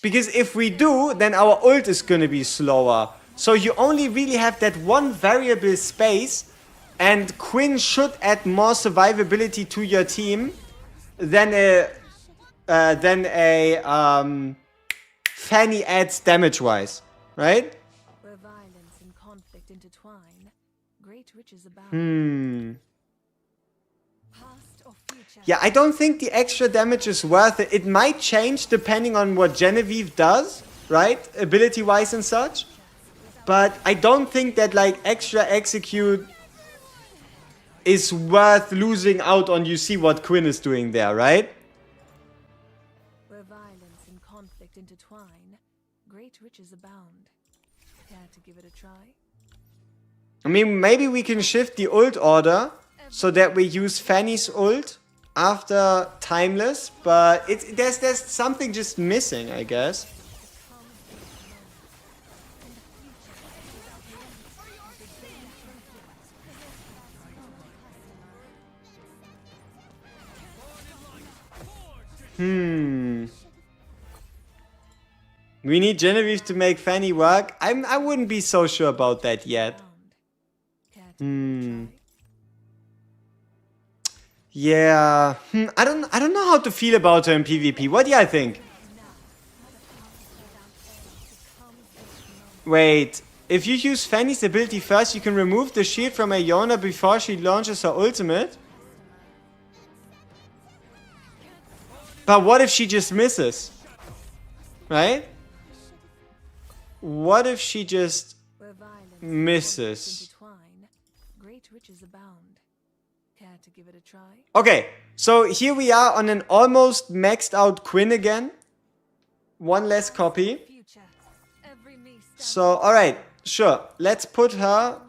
Because if we do, then our ult is gonna be slower. So you only really have that one variable space, and Quinn should add more survivability to your team than a Fanny adds damage-wise, right? Where violence and conflict intertwine, great riches abound. Yeah, I don't think the extra damage is worth it. It might change depending on what Genevieve does, right? Ability-wise and such. But I don't think that, like, extra execute is worth losing out on. You see what Quinn is doing there, right? Where violence and conflict intertwine, great riches abound. Care to give it a try? I mean, maybe we can shift the ult order so that we use Fanny's ult after Timeless, but there's something just missing, I guess. We need Genevieve to make Fanny work. I wouldn't be so sure about that yet. Yeah. I don't know how to feel about her in PvP. What do you think? Wait. If you use Fanny's ability first, you can remove the shield from Iona before she launches her ultimate. But what if she just misses? Right? What if she just misses? Great riches abound. Care to give it a try? Okay, so here we are on an almost maxed out Quinn again. One less copy. So, alright, sure. Let's put her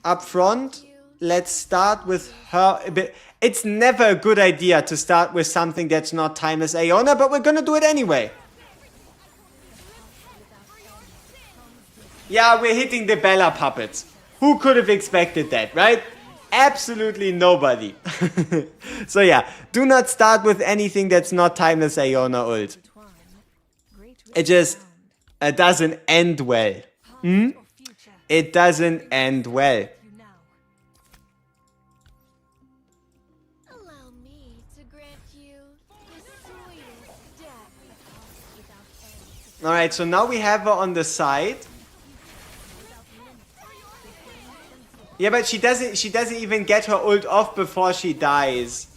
up front. Let's start with her a bit. It's never a good idea to start with something that's not Timeless Iona, but we're gonna do it anyway. Yeah, we're hitting the Bella puppets. Who could have expected that, right? Absolutely nobody. So yeah, do not start with anything that's not Timeless Iona ult. It just doesn't end well. It doesn't end well. Allow me to grant you the sweetest death. Alright, so now we have her on the side. Yeah, but she doesn't even get her ult off before she dies.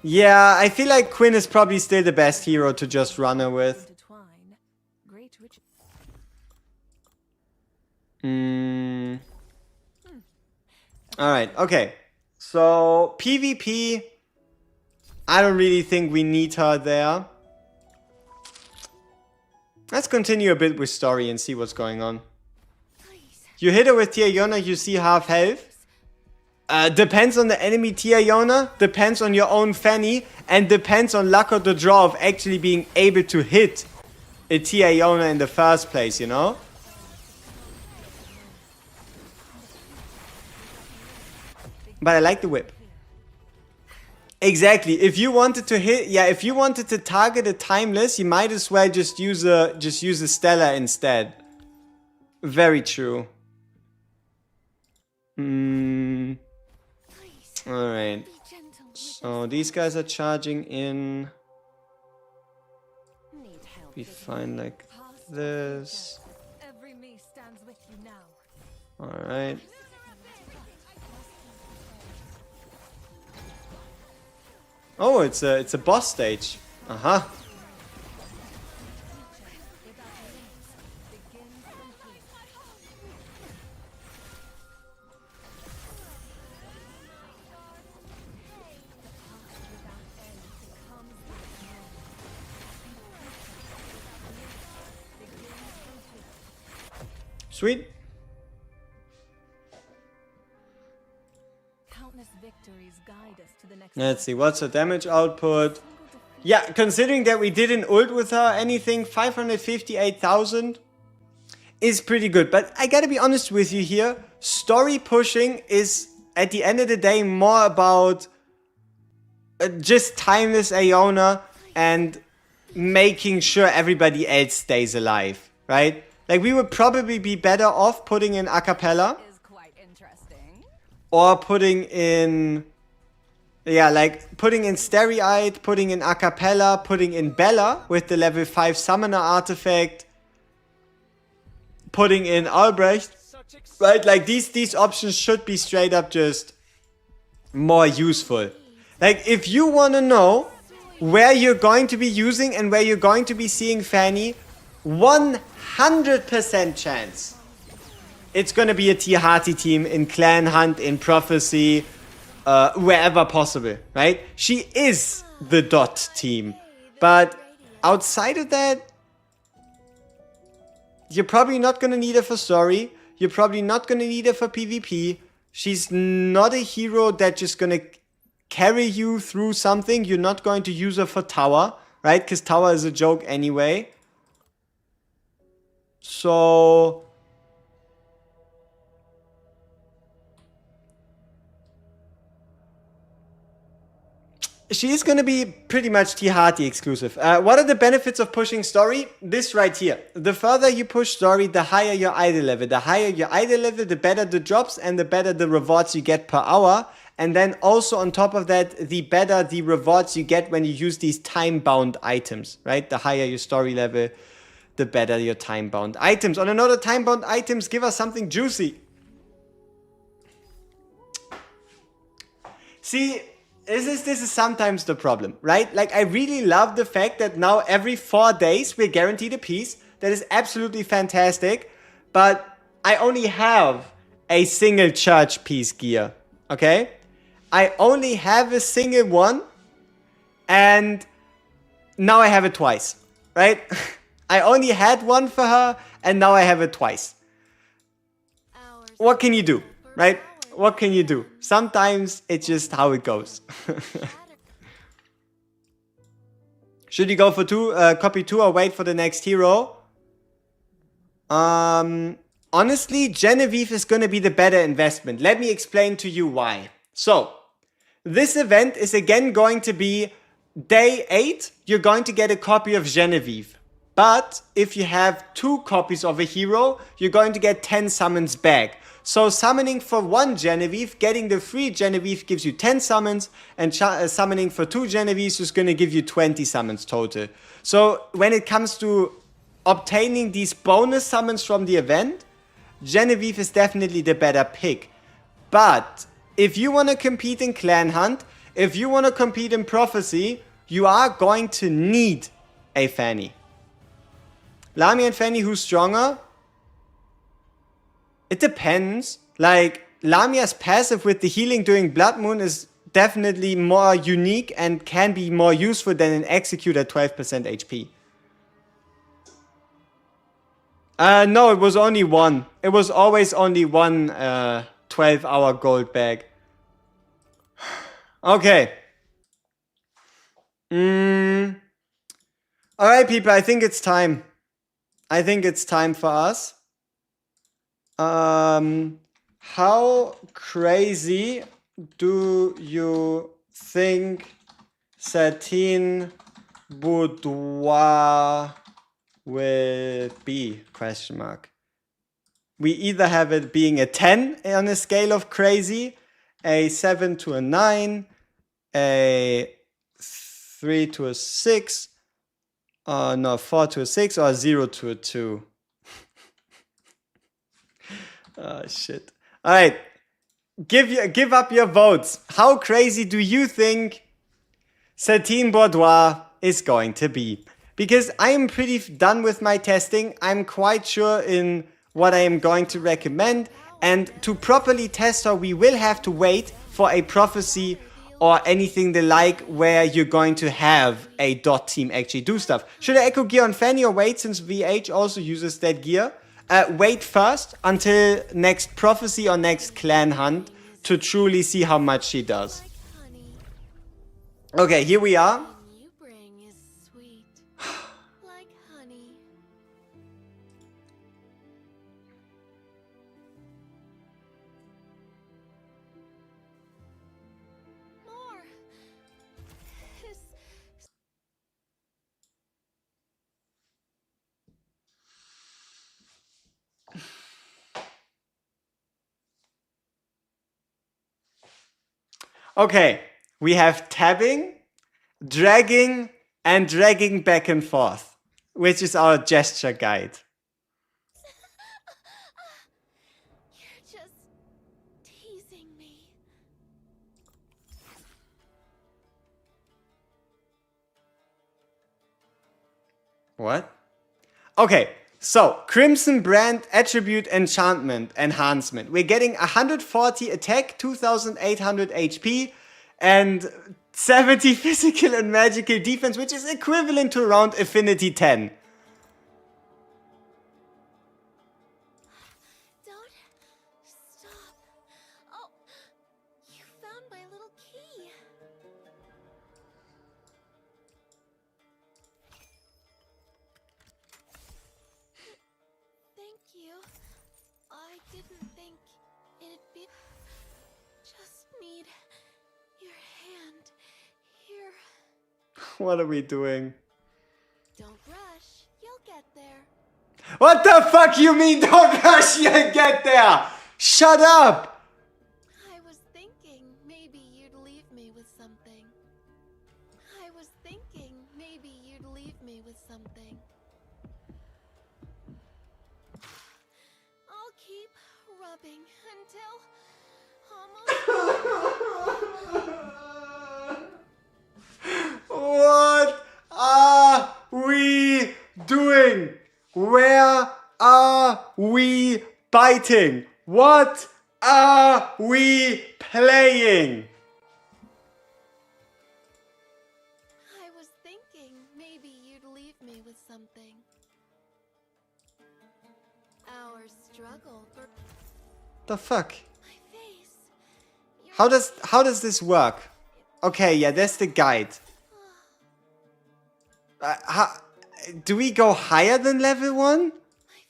Yeah, I feel like Quinn is probably still the best hero to just run her with. Intertwine. Great riches. Alright, okay. So, PvP, I don't really think we need her there. Let's continue a bit with story and see what's going on. You hit her with Tiayona, you see half health. Depends on the enemy Tiayona, depends on your own Fanny, and depends on luck of the draw of actually being able to hit a Tiayona in the first place, you know? But I like the whip. Exactly. If you wanted to hit, yeah, if you wanted to target a timeless, you might as well just use a Stella instead. Very true. Alright. So these guys are charging in. Be fine like this. Every me stands with you now. Alright. Oh, it's a boss stage. Uh-huh. Sweet. Countless victories guide us to the next. Let's see, what's her damage output? Yeah, considering that we didn't ult with her, anything 558,000 is pretty good. But I gotta be honest with you here, story pushing is at the end of the day more about just timeless Iona and making sure everybody else stays alive, right? Like, we would probably be better off putting in Acapella. Is quite interesting. Or putting in... Yeah, like, putting in Stereite, putting in Acapella, putting in Bella with the level 5 Summoner artifact. Putting in Albrecht. Right, like, these options should be straight up just more useful. Like, if you want to know where you're going to be using and where you're going to be seeing Fanny, 100% chance it's gonna be a Tihati team in Clan Hunt, in Prophecy, wherever possible, right? She is the dot team, but outside of that, you're probably not gonna need her for story. You're probably not gonna need her for PvP. She's not a hero that's just gonna carry you through something. You're not going to use her for tower, right? Because tower is a joke anyway. So she is going to be pretty much Tihati exclusive. What are the benefits of pushing story? This right here. The further you push story, the higher your idol level. The higher your idol level, the better the drops and the better the rewards you get per hour. And then also on top of that, the better the rewards you get when you use these time-bound items, right? The higher your story level, the better your time-bound items. On another time-bound items, give us something juicy. See, this is sometimes the problem, right? Like, I really love the fact that now every 4 days we're guaranteed a piece. That is absolutely fantastic. But I only have a single church piece gear, okay? I only have a single one, and now I have it twice, right? I only had one for her, and now I have it twice. What can you do, right? What can you do? Sometimes it's just how it goes. Should you go for copy 2 or wait for the next hero? Honestly, Genevieve is going to be the better investment. Let me explain to you why. So, this event is again going to be day 8. You're going to get a copy of Genevieve. But if you have 2 copies of a hero, you're going to get 10 summons back. So summoning for 1 Genevieve, getting the free Genevieve gives you 10 summons, and summoning for 2 Genevieves is going to give you 20 summons total. So when it comes to obtaining these bonus summons from the event, Genevieve is definitely the better pick. But if you want to compete in Clan Hunt, if you want to compete in Prophecy, you are going to need a Fanny. Lamia and Fanny, who's stronger? It depends. Like, Lamia's passive with the healing during Blood Moon is definitely more unique and can be more useful than an Execute at 12% HP. No, it was only one. It was always only one 12-hour gold bag. Okay. Alright, people, I think it's time. I think it's time for us. How crazy do you think Satin Boudoir will be? Question mark. We either have it being a 10 on a scale of crazy, a 7 to a 9, a 3 to a 6, no, 4 to a 6, or a 0 to a 2. Oh, shit. Alright. Give up your votes. How crazy do you think Satin Boudoir is going to be? Because I am pretty done with my testing. I'm quite sure in what I am going to recommend. And to properly test her, we will have to wait for a Prophecy or anything the like where you're going to have a dot team actually do stuff. Should I echo gear on Fanny or wait, since VH also uses that gear? Wait first until next Prophecy or next clan hunt to truly see how much she does. Okay, here we are. You bring is sweet, like honey. More. This Okay, we have tabbing, dragging, and dragging back and forth, which is our gesture guide. You're just teasing me. What? Okay, so Crimson Brand Attribute Enchantment Enhancement. We're getting 140 attack, 2800 HP, and 70 physical and magical defense, which is equivalent to around Affinity 10. Don't stop. Oh, you found my little key. Thank you. I didn't think it'd be. Just need your hand here. What are we doing? Don't rush. You'll get there. What the fuck you mean don't rush, you'll get there? Shut up! I was thinking maybe you'd leave me with something. I was thinking maybe you'd leave me with something. I'll keep rubbing until What are we doing? Where are we biting? What are we playing? I was thinking maybe you'd leave me with something. Our struggle for The fuck? my face. Your How does this work? Okay, yeah, that's the guide. Do we go higher than level 1? my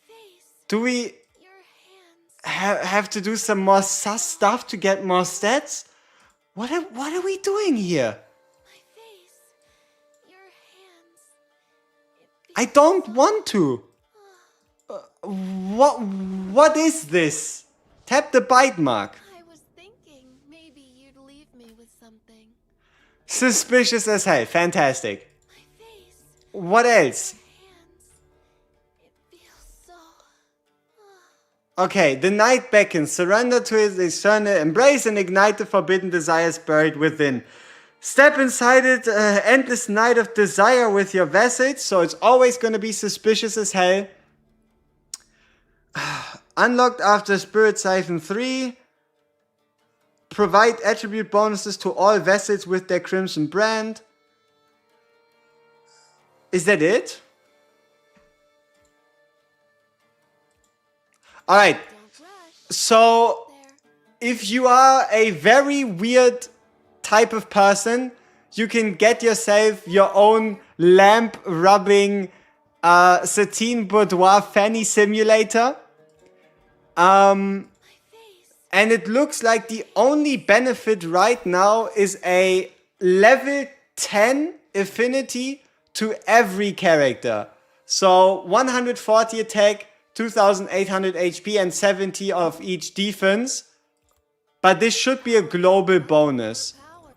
face. Do we Your hands. have to do some more sus stuff to get more stats? What are we doing here? My face. Your hands. It I feels don't so- want to. What is this? Tap the bite mark. I was thinking maybe you'd leave me with something. Suspicious as hell. Fantastic. My face. What else? Hands. It feels so. Okay, the knight beckons. Surrender to his eternal embrace and ignite the forbidden desires buried within. Step inside it, endless night of desire with your vassals, so it's always gonna be suspicious as hell. Unlocked after Spirit Siphon 3. Provide attribute bonuses to all vassals with their Crimson brand. Is that it? Alright, Don't rush. so There. if you are a very weird type of person, you can get yourself your own lamp rubbing Satin Boudoir Fanny simulator. My face. And it looks like the only benefit right now is a level 10 affinity to every character. So 140 attack, 2800 HP and 70 of each defense. But this should be a global bonus. Power.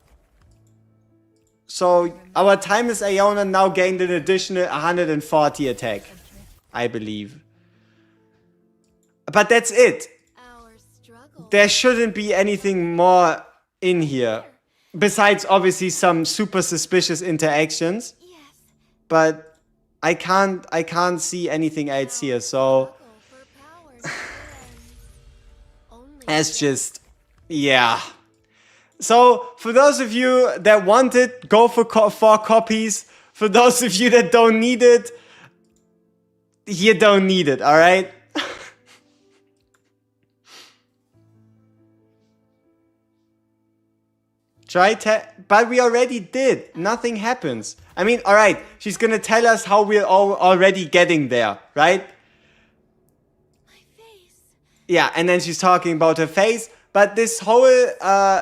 So our Timeless Iona now gained an additional 140 attack, I believe. But that's it. Our struggle. There shouldn't be anything more in here. Besides obviously some super suspicious interactions. Yes. But I can't see anything else here. So Struggle for power. Only it's just, yeah. So for those of you that want it, go for 4 copies. For those of you that don't need it, you don't need it, alright? But we already did. Nothing happens. I mean, alright, she's gonna tell us how we're already getting there, right? my face. Yeah, and then she's talking about her face. But this whole,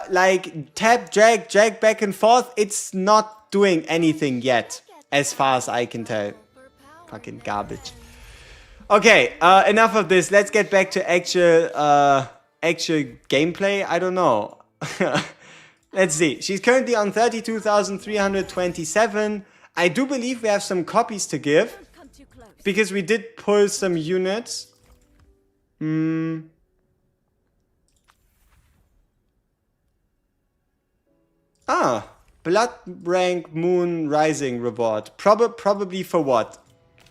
like, tap, drag back and forth, it's not doing anything yet. As far as I can tell. For power. Fucking garbage. Okay, enough of this. Let's get back to actual gameplay. I don't know. Let's see. She's currently on 32,327. I do believe we have some copies to give. Come too close. Because we did pull some units. Blood rank moon rising reward. Probably for what?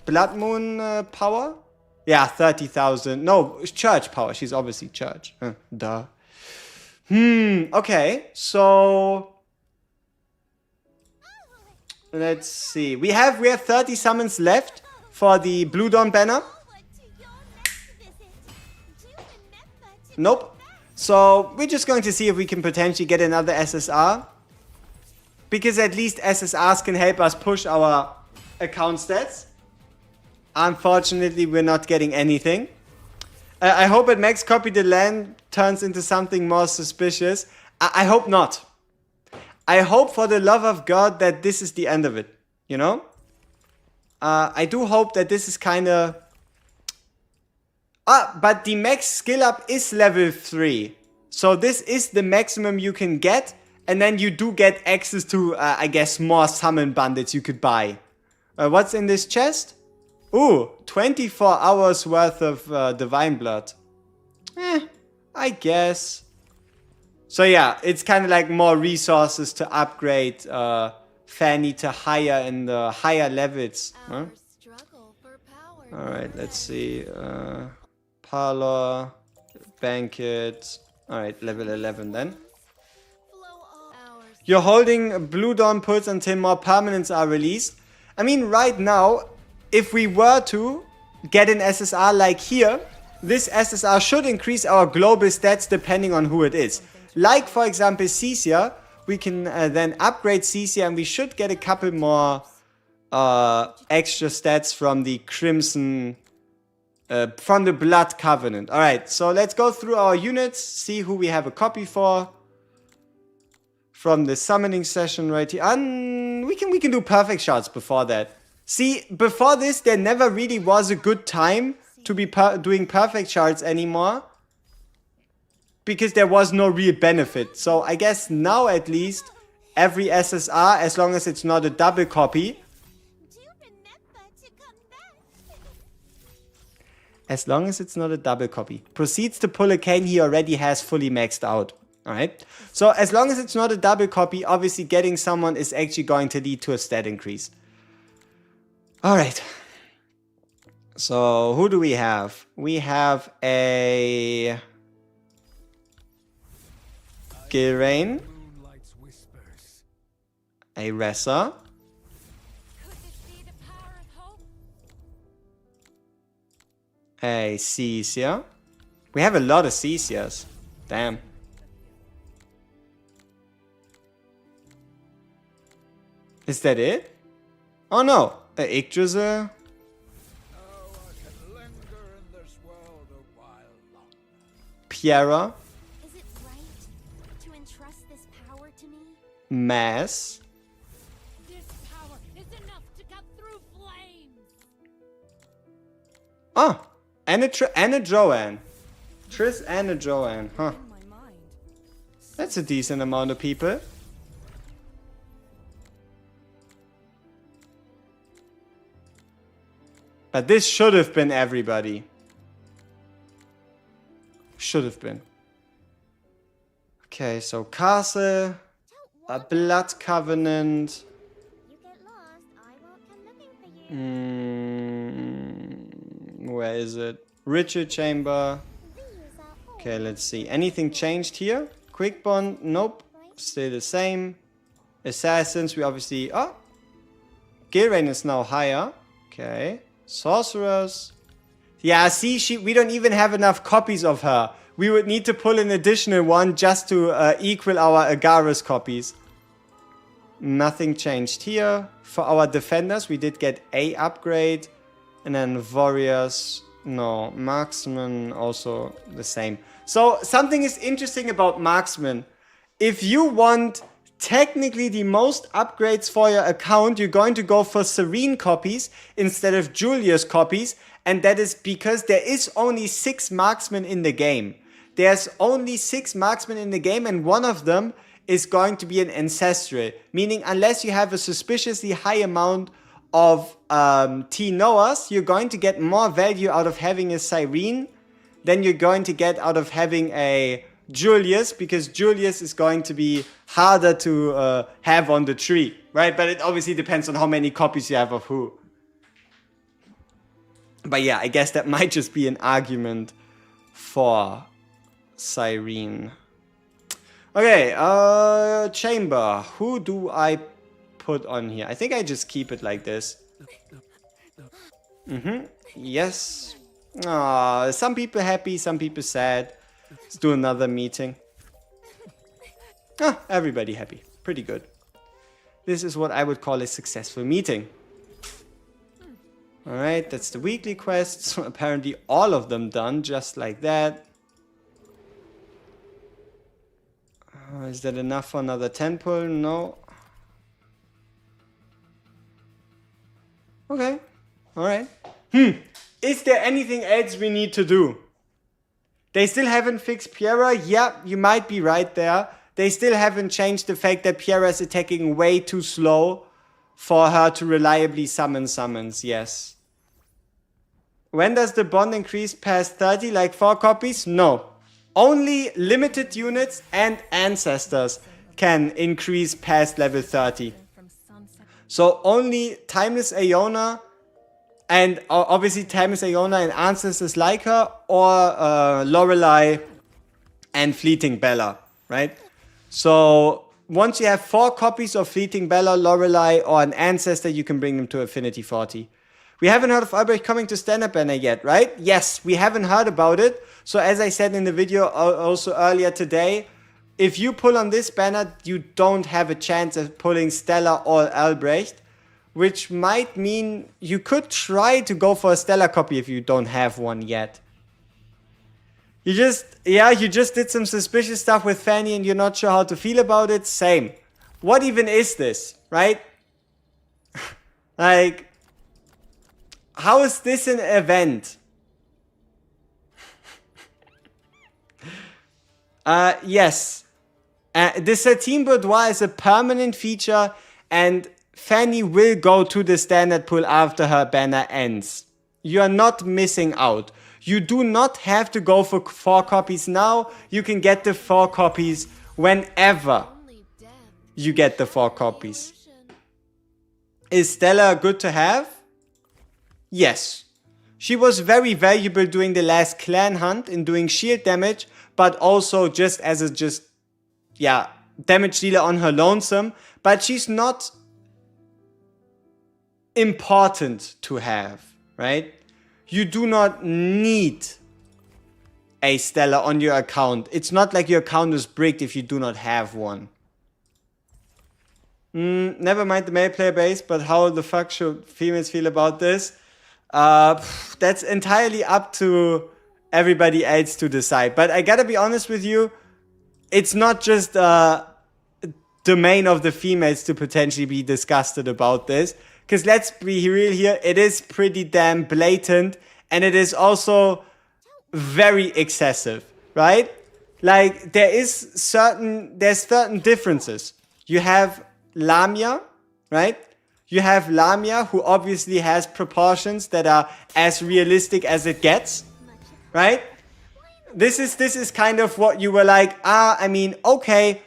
Blood moon power? Yeah, 30,000. No, church power. She's obviously church. Duh. Okay. So let's see. We have 30 summons left for the Blue Dawn banner. Forward to your next visit. Do remember to Nope. So we're just going to see if we can potentially get another SSR. Because at least SSRs can help us push our account stats. Unfortunately, we're not getting anything. I hope at max copy the land turns into something more suspicious. I hope not. I hope for the love of God that this is the end of it. You know? I do hope that this is kind of... but the max skill up is level 3. So this is the maximum you can get. And then you do get access to, I guess, more summon bundles you could buy. What's in this chest? Ooh, 24 hours worth of Divine Blood. I guess. So yeah, it's kind of like more resources to upgrade Fanny to higher in the higher levels. Huh? our struggle for power. Alright, let's see. Parlor, Banquet. Alright, level 11 then. Flow all hours. You're holding Blue Dawn Pulse until more permanents are released. I mean, right now, if we were to get an SSR like here, this SSR should increase our global stats depending on who it is. Like, for example, Cecia, we can then upgrade Cecia and we should get a couple more extra stats from the Crimson, from the Blood Covenant. Alright, so let's go through our units, see who we have a copy for. From the summoning session right here. And we can do perfect shots before that. See, before this, there never really was a good time to be doing perfect charts anymore. Because there was no real benefit. So I guess now at least, every SSR, as long as it's not a double copy. Do remember to come back. As long as it's not a double copy. Proceeds to pull a cane he already has fully maxed out. Alright, so as long as it's not a double copy, obviously getting someone is actually going to lead to a stat increase. Alright. So, who do we have? We have a Gilrain, a Ressa, a Cecia. We have a lot of Cecias. Damn. Is that it? Oh no, a Yggdrasil. Piera. Is it right to entrust this power to me? Mass. This power is enough to cut through flames. Oh, and a Joanne. Triss and a Joanne, huh? That's a decent amount of people. But this should have been everybody. Should have been. Okay, so Castle, a Blood Covenant. You get lost, I won't come looking for you. Where is it? Ritual Chamber. Okay, let's see. Anything changed here? Quick Bond? Nope. Still the same. Assassins, we obviously... Oh! Gilrain is now higher. Okay. Sorcerers. Yeah, see, we don't even have enough copies of her. We would need to pull an additional one just to equal our Agaris copies. Nothing changed here. For our defenders, we did get a upgrade. And then warriors, no. Marksman, also the same. So, something is interesting about Marksman. If you want technically the most upgrades for your account, you're going to go for Serene copies instead of Julius copies. And that is because there is only 6 marksmen in the game. There's only 6 marksmen in the game, and one of them is going to be an ancestral. Meaning, unless you have a suspiciously high amount of T-Noahs, you're going to get more value out of having a Cyrene than you're going to get out of having a Julius, because Julius is going to be harder to have on the tree, right? But it obviously depends on how many copies you have of who. But yeah, I guess that might just be an argument for Cyrene. Okay, Chamber. Who do I put on here? I think I just keep it like this. Yes. Some people happy, some people sad. Let's do another meeting. Everybody happy. Pretty good. This is what I would call a successful meeting. Alright, that's the weekly quest. So apparently all of them done, just like that. Is that enough for another temple? No. Okay. Alright. Is there anything else we need to do? They still haven't fixed Piera? Yeah, you might be right there. They still haven't changed the fact that Piera is attacking way too slow for her to reliably summon summons. Yes. When does the bond increase past 30? Like 4 copies? No. Only limited units and ancestors can increase past level 30. So only Timeless Aeona and obviously Timeless Aeona and ancestors like her, or Lorelei and Fleeting Bella, right? So once you have 4 copies of Fleeting Bella, Lorelei, or an ancestor, you can bring them to Affinity 40. We haven't heard of Albrecht coming to Standard Banner yet, right? Yes, we haven't heard about it. So as I said in the video also earlier today, if you pull on this banner, you don't have a chance of pulling Stella or Albrecht, which might mean you could try to go for a Stella copy if you don't have one yet. You just did some suspicious stuff with Fanny and you're not sure how to feel about it. Same. What even is this, right? Like, how is this an event? Yes. The Satin Boudoir is a permanent feature, and Fanny will go to the standard pool after her banner ends. You are not missing out. You do not have to go for 4 copies now. You can get the 4 copies whenever Only death. you get the 4 copies. Illusion. Is Stella good to have? Yes. She was very valuable during the last clan hunt in doing shield damage, but also just as a damage dealer on her lonesome. But she's not important to have, right? You do not need a Stella on your account. It's not like your account is bricked if you do not have one. Never mind the male player base, but how the fuck should females feel about this? That's entirely up to everybody else to decide. But I gotta be honest with you, it's not just domain of the females to potentially be disgusted about this. Because let's be real here, it is pretty damn blatant, and it is also very excessive, right? Like, there's certain differences. You have Lamia, right? You have Lamia, who obviously has proportions that are as realistic as it gets, right? This is kind of what you were like, I mean, okay,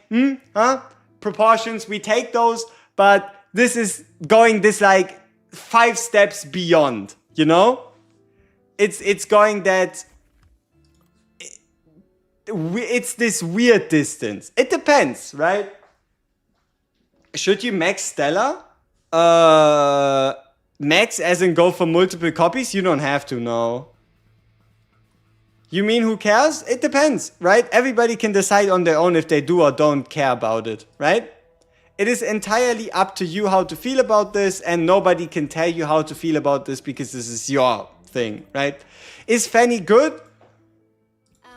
proportions, we take those, but this is going this like 5 steps beyond, you know? It's going that it's this weird distance. It depends, right? Should you max Stella? Max as in go for multiple copies? You don't have to, no. You mean who cares? It depends, right? Everybody can decide on their own if they do or don't care about it, right? It is entirely up to you how to feel about this, and nobody can tell you how to feel about this because this is your thing, right? Is Fanny good?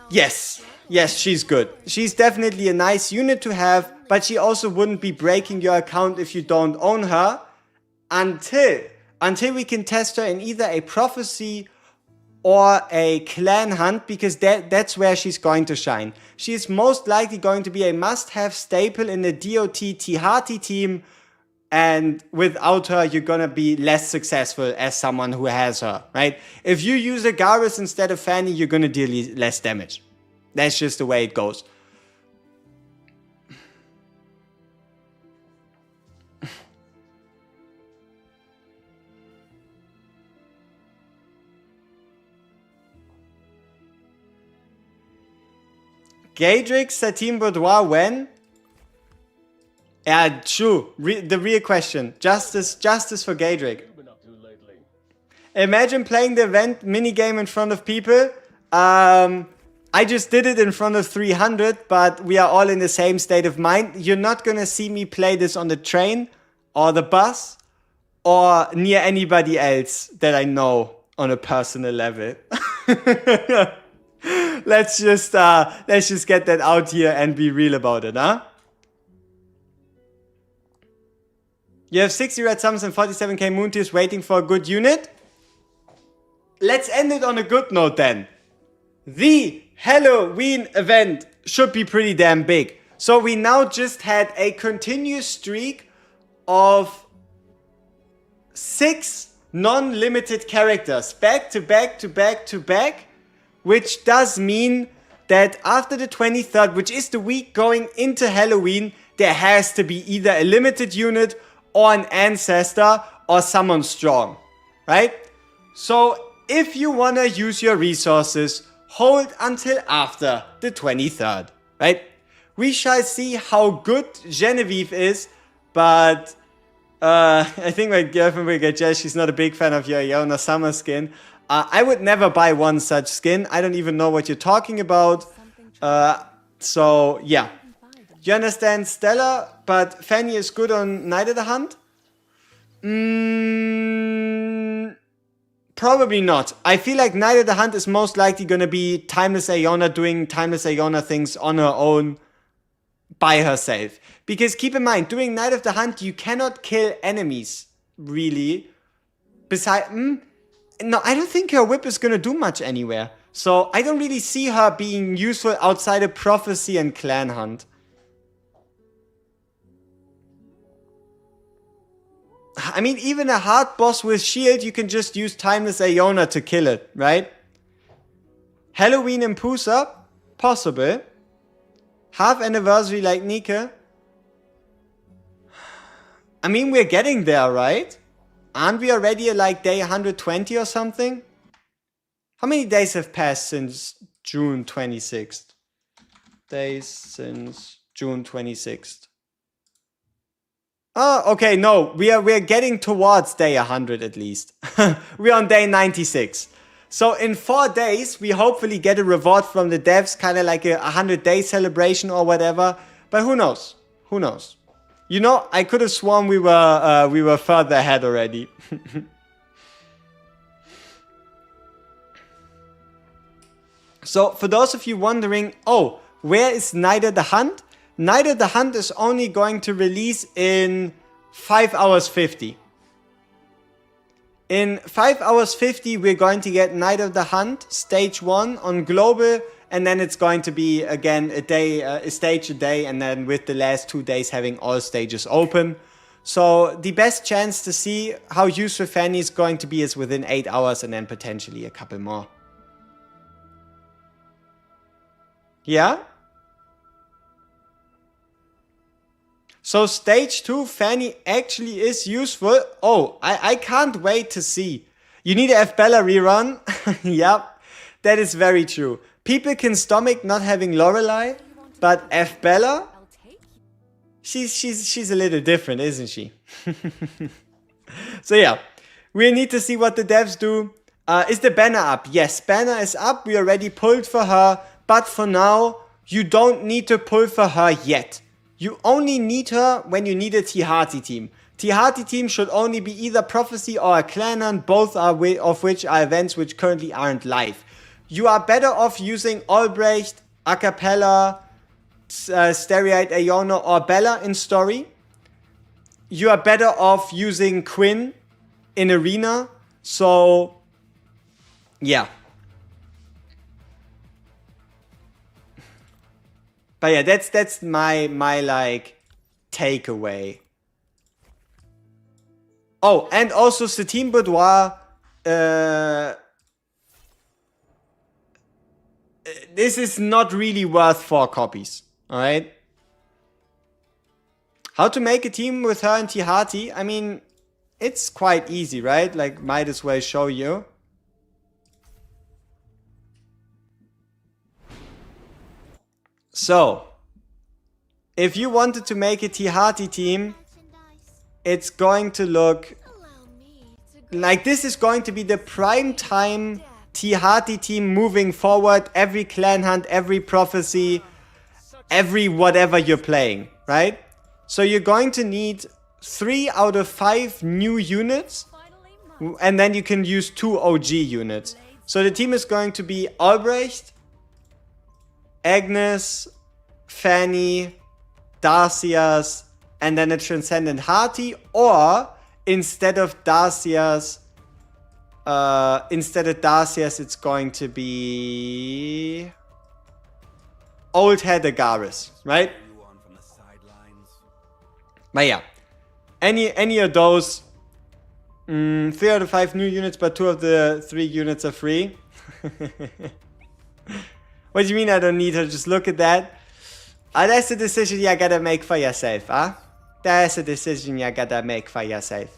Yes. Yes, she's good. She's definitely a nice unit to have, but she also wouldn't be breaking your account if you don't own her until we can test her in either a prophecy or a clan hunt, because that's where she's going to shine. She is most likely going to be a must-have staple in the DOT T-Hearty team, and without her, you're gonna be less successful as someone who has her, right? If you use a Garrus instead of Fanny, you're gonna deal less damage. That's just the way it goes. Gadrick, Satin, Boudoir, when? Yeah, true. The real question. Justice for Gadrick. Imagine playing the event minigame in front of people. I just did it in front of 300, but we are all in the same state of mind. You're not gonna see me play this on the train or the bus or near anybody else that I know on a personal level. Let's just get that out here and be real about it, huh? You have 60 red summons and 47k moon tears waiting for a good unit. Let's end it on a good note then. The Halloween event should be pretty damn big. So we now just had a continuous streak of 6 non-limited characters back to back to back to back, which does mean that after the 23rd, which is the week going into Halloween, there has to be either a limited unit or an ancestor or someone strong, right? So if you want to use your resources, hold until after the 23rd, right? We shall see how good Genevieve is, but I think my girlfriend will get jealous. She's not a big fan of your Iona Summer skin. I would never buy one such skin. I don't even know what you're talking about. So, yeah. You understand Stella, but Fanny is good on Night of the Hunt? Probably not. I feel like Night of the Hunt is most likely going to be Timeless Iona doing Timeless Iona things on her own by herself. Because keep in mind, doing Night of the Hunt, you cannot kill enemies, really. Besides, no, I don't think her whip is going to do much anywhere. So I don't really see her being useful outside of Prophecy and Clan Hunt. I mean, even a hard boss with shield, you can just use Timeless Iona to kill it, right? Halloween in Pusa? Possible. Half anniversary like Nike? I mean, we're getting there, right? Aren't we already at like day 120 or something? How many days have passed since June 26th? Days since June 26th. Oh, okay, no, we're getting towards day 100 at least. We're on day 96. So in 4 days, we hopefully get a reward from the devs, kind of like a 100-day celebration or whatever. But who knows? Who knows? You know, I could have sworn we were further ahead already. So for those of you wondering, oh, where is Night of the Hunt? Night of the Hunt is only going to release in 5 hours 50. In 5 hours 50, we're going to get Night of the Hunt, stage 1 on global, and then it's going to be again a stage a day, and then with the last 2 days having all stages open. So the best chance to see how useful Fanny is going to be is within 8 hours, and then potentially a couple more. Yeah? So stage 2 Fanny actually is useful. Oh, I can't wait to see. You need a F Bella rerun. Yep, that is very true. People can stomach not having Lorelei, but F Bella, she's a little different, isn't she? So yeah, we need to see what the devs do. Is the banner up? Yes, banner is up. We already pulled for her, but for now, you don't need to pull for her yet. You only need her when you need a Tihati team. Tihati team should only be either Prophecy or a Clan Hunt, both of which are events which currently aren't live. You are better off using Albrecht, Acapella, Stereite, Aeona or Bella in story. You are better off using Quinn in arena. So, yeah. But yeah, that's my like takeaway. Oh, and also Satin Boudoir. This is not really worth 4 copies. Alright? How to make a team with her and Tihati? I mean, it's quite easy, right? Like, might as well show you. So, if you wanted to make a Tihati team, it's going to look like this is going to be the prime time Tihati team moving forward. Every Clan Hunt, every Prophecy, every whatever you're playing, right? So you're going to need 3 out of 5 new units, and then you can use 2 OG units. So the team is going to be Albrecht, Agnes, Fanny, Darcias, and then a Transcendent Hearty, or instead of Darcias, it's going to be Old Head Agaris, right? But yeah, any of those, 3 out of 5 new units, but 2 of the 3 units are free. What do you mean I don't need her? Just look at that. That's a decision you gotta make for yourself, huh? That's a decision you gotta make for yourself.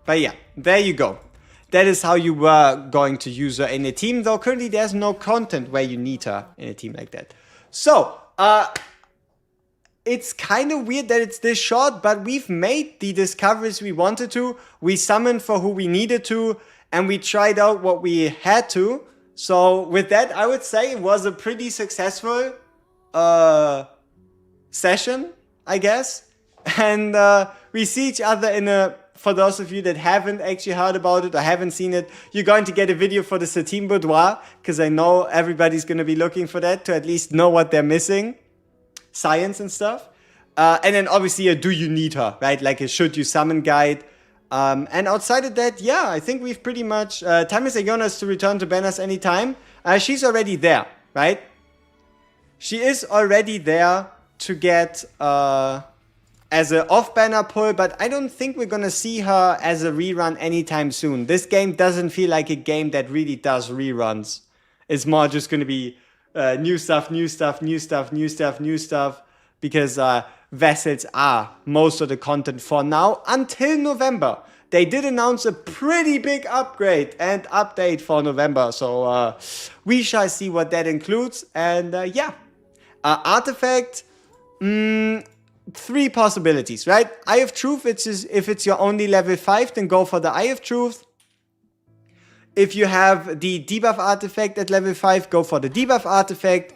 But yeah, there you go. That is how you were going to use her in a team, though currently there's no content where you need her in a team like that. So, it's kind of weird that it's this short, but we've made the discoveries we wanted to. We summoned for who we needed to, and we tried out what we had to. So with that, I would say it was a pretty successful session, I guess. And we see each other in a... For those of you that haven't actually heard about it or haven't seen it, you're going to get a video for the Satin Boudoir, because I know everybody's going to be looking for that to at least know what they're missing. Science and stuff. And then obviously a do you need her, right? Like a should you summon guide. And outside of that, yeah, I think we've pretty much... Timeless Aeona is to return to banners anytime. She's already there, right? She is already there to get... as an off-banner pull, but I don't think we're gonna see her as a rerun anytime soon. This game doesn't feel like a game that really does reruns. It's more just gonna be new stuff, because vessels are most of the content for now until November. They did announce a pretty big upgrade and update for November, so we shall see what that includes. And yeah, artifact, 3 possibilities, right? Eye of Truth, if it's your only level 5, then go for the Eye of Truth. If you have the debuff artifact at level 5, go for the debuff artifact.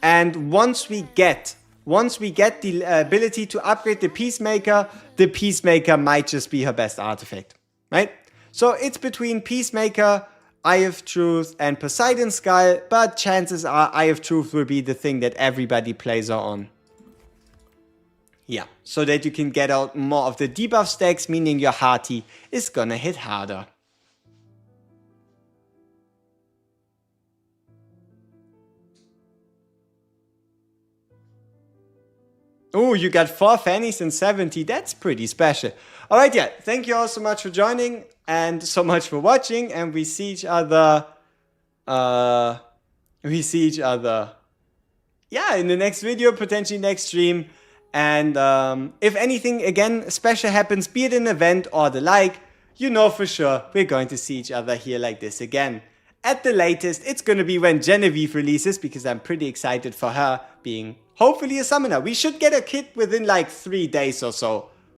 And once we get the ability to upgrade the Peacemaker might just be her best artifact, right? So it's between Peacemaker, Eye of Truth, and Poseidon Skull, but chances are Eye of Truth will be the thing that everybody plays her on. Yeah, so that you can get out more of the debuff stacks, meaning your Hearty is gonna hit harder. Oh, you got 4 Fannys and 70. That's pretty special. All right, yeah. Thank you all so much for joining and so much for watching. And we see each other. Yeah, in the next video, potentially next stream. And if anything, again, special happens, be it an event or the like, you know for sure we're going to see each other here like this again. At the latest, it's going to be when Genevieve releases, because I'm pretty excited for her being hopefully a summoner. We should get a kit within like 3 days or so.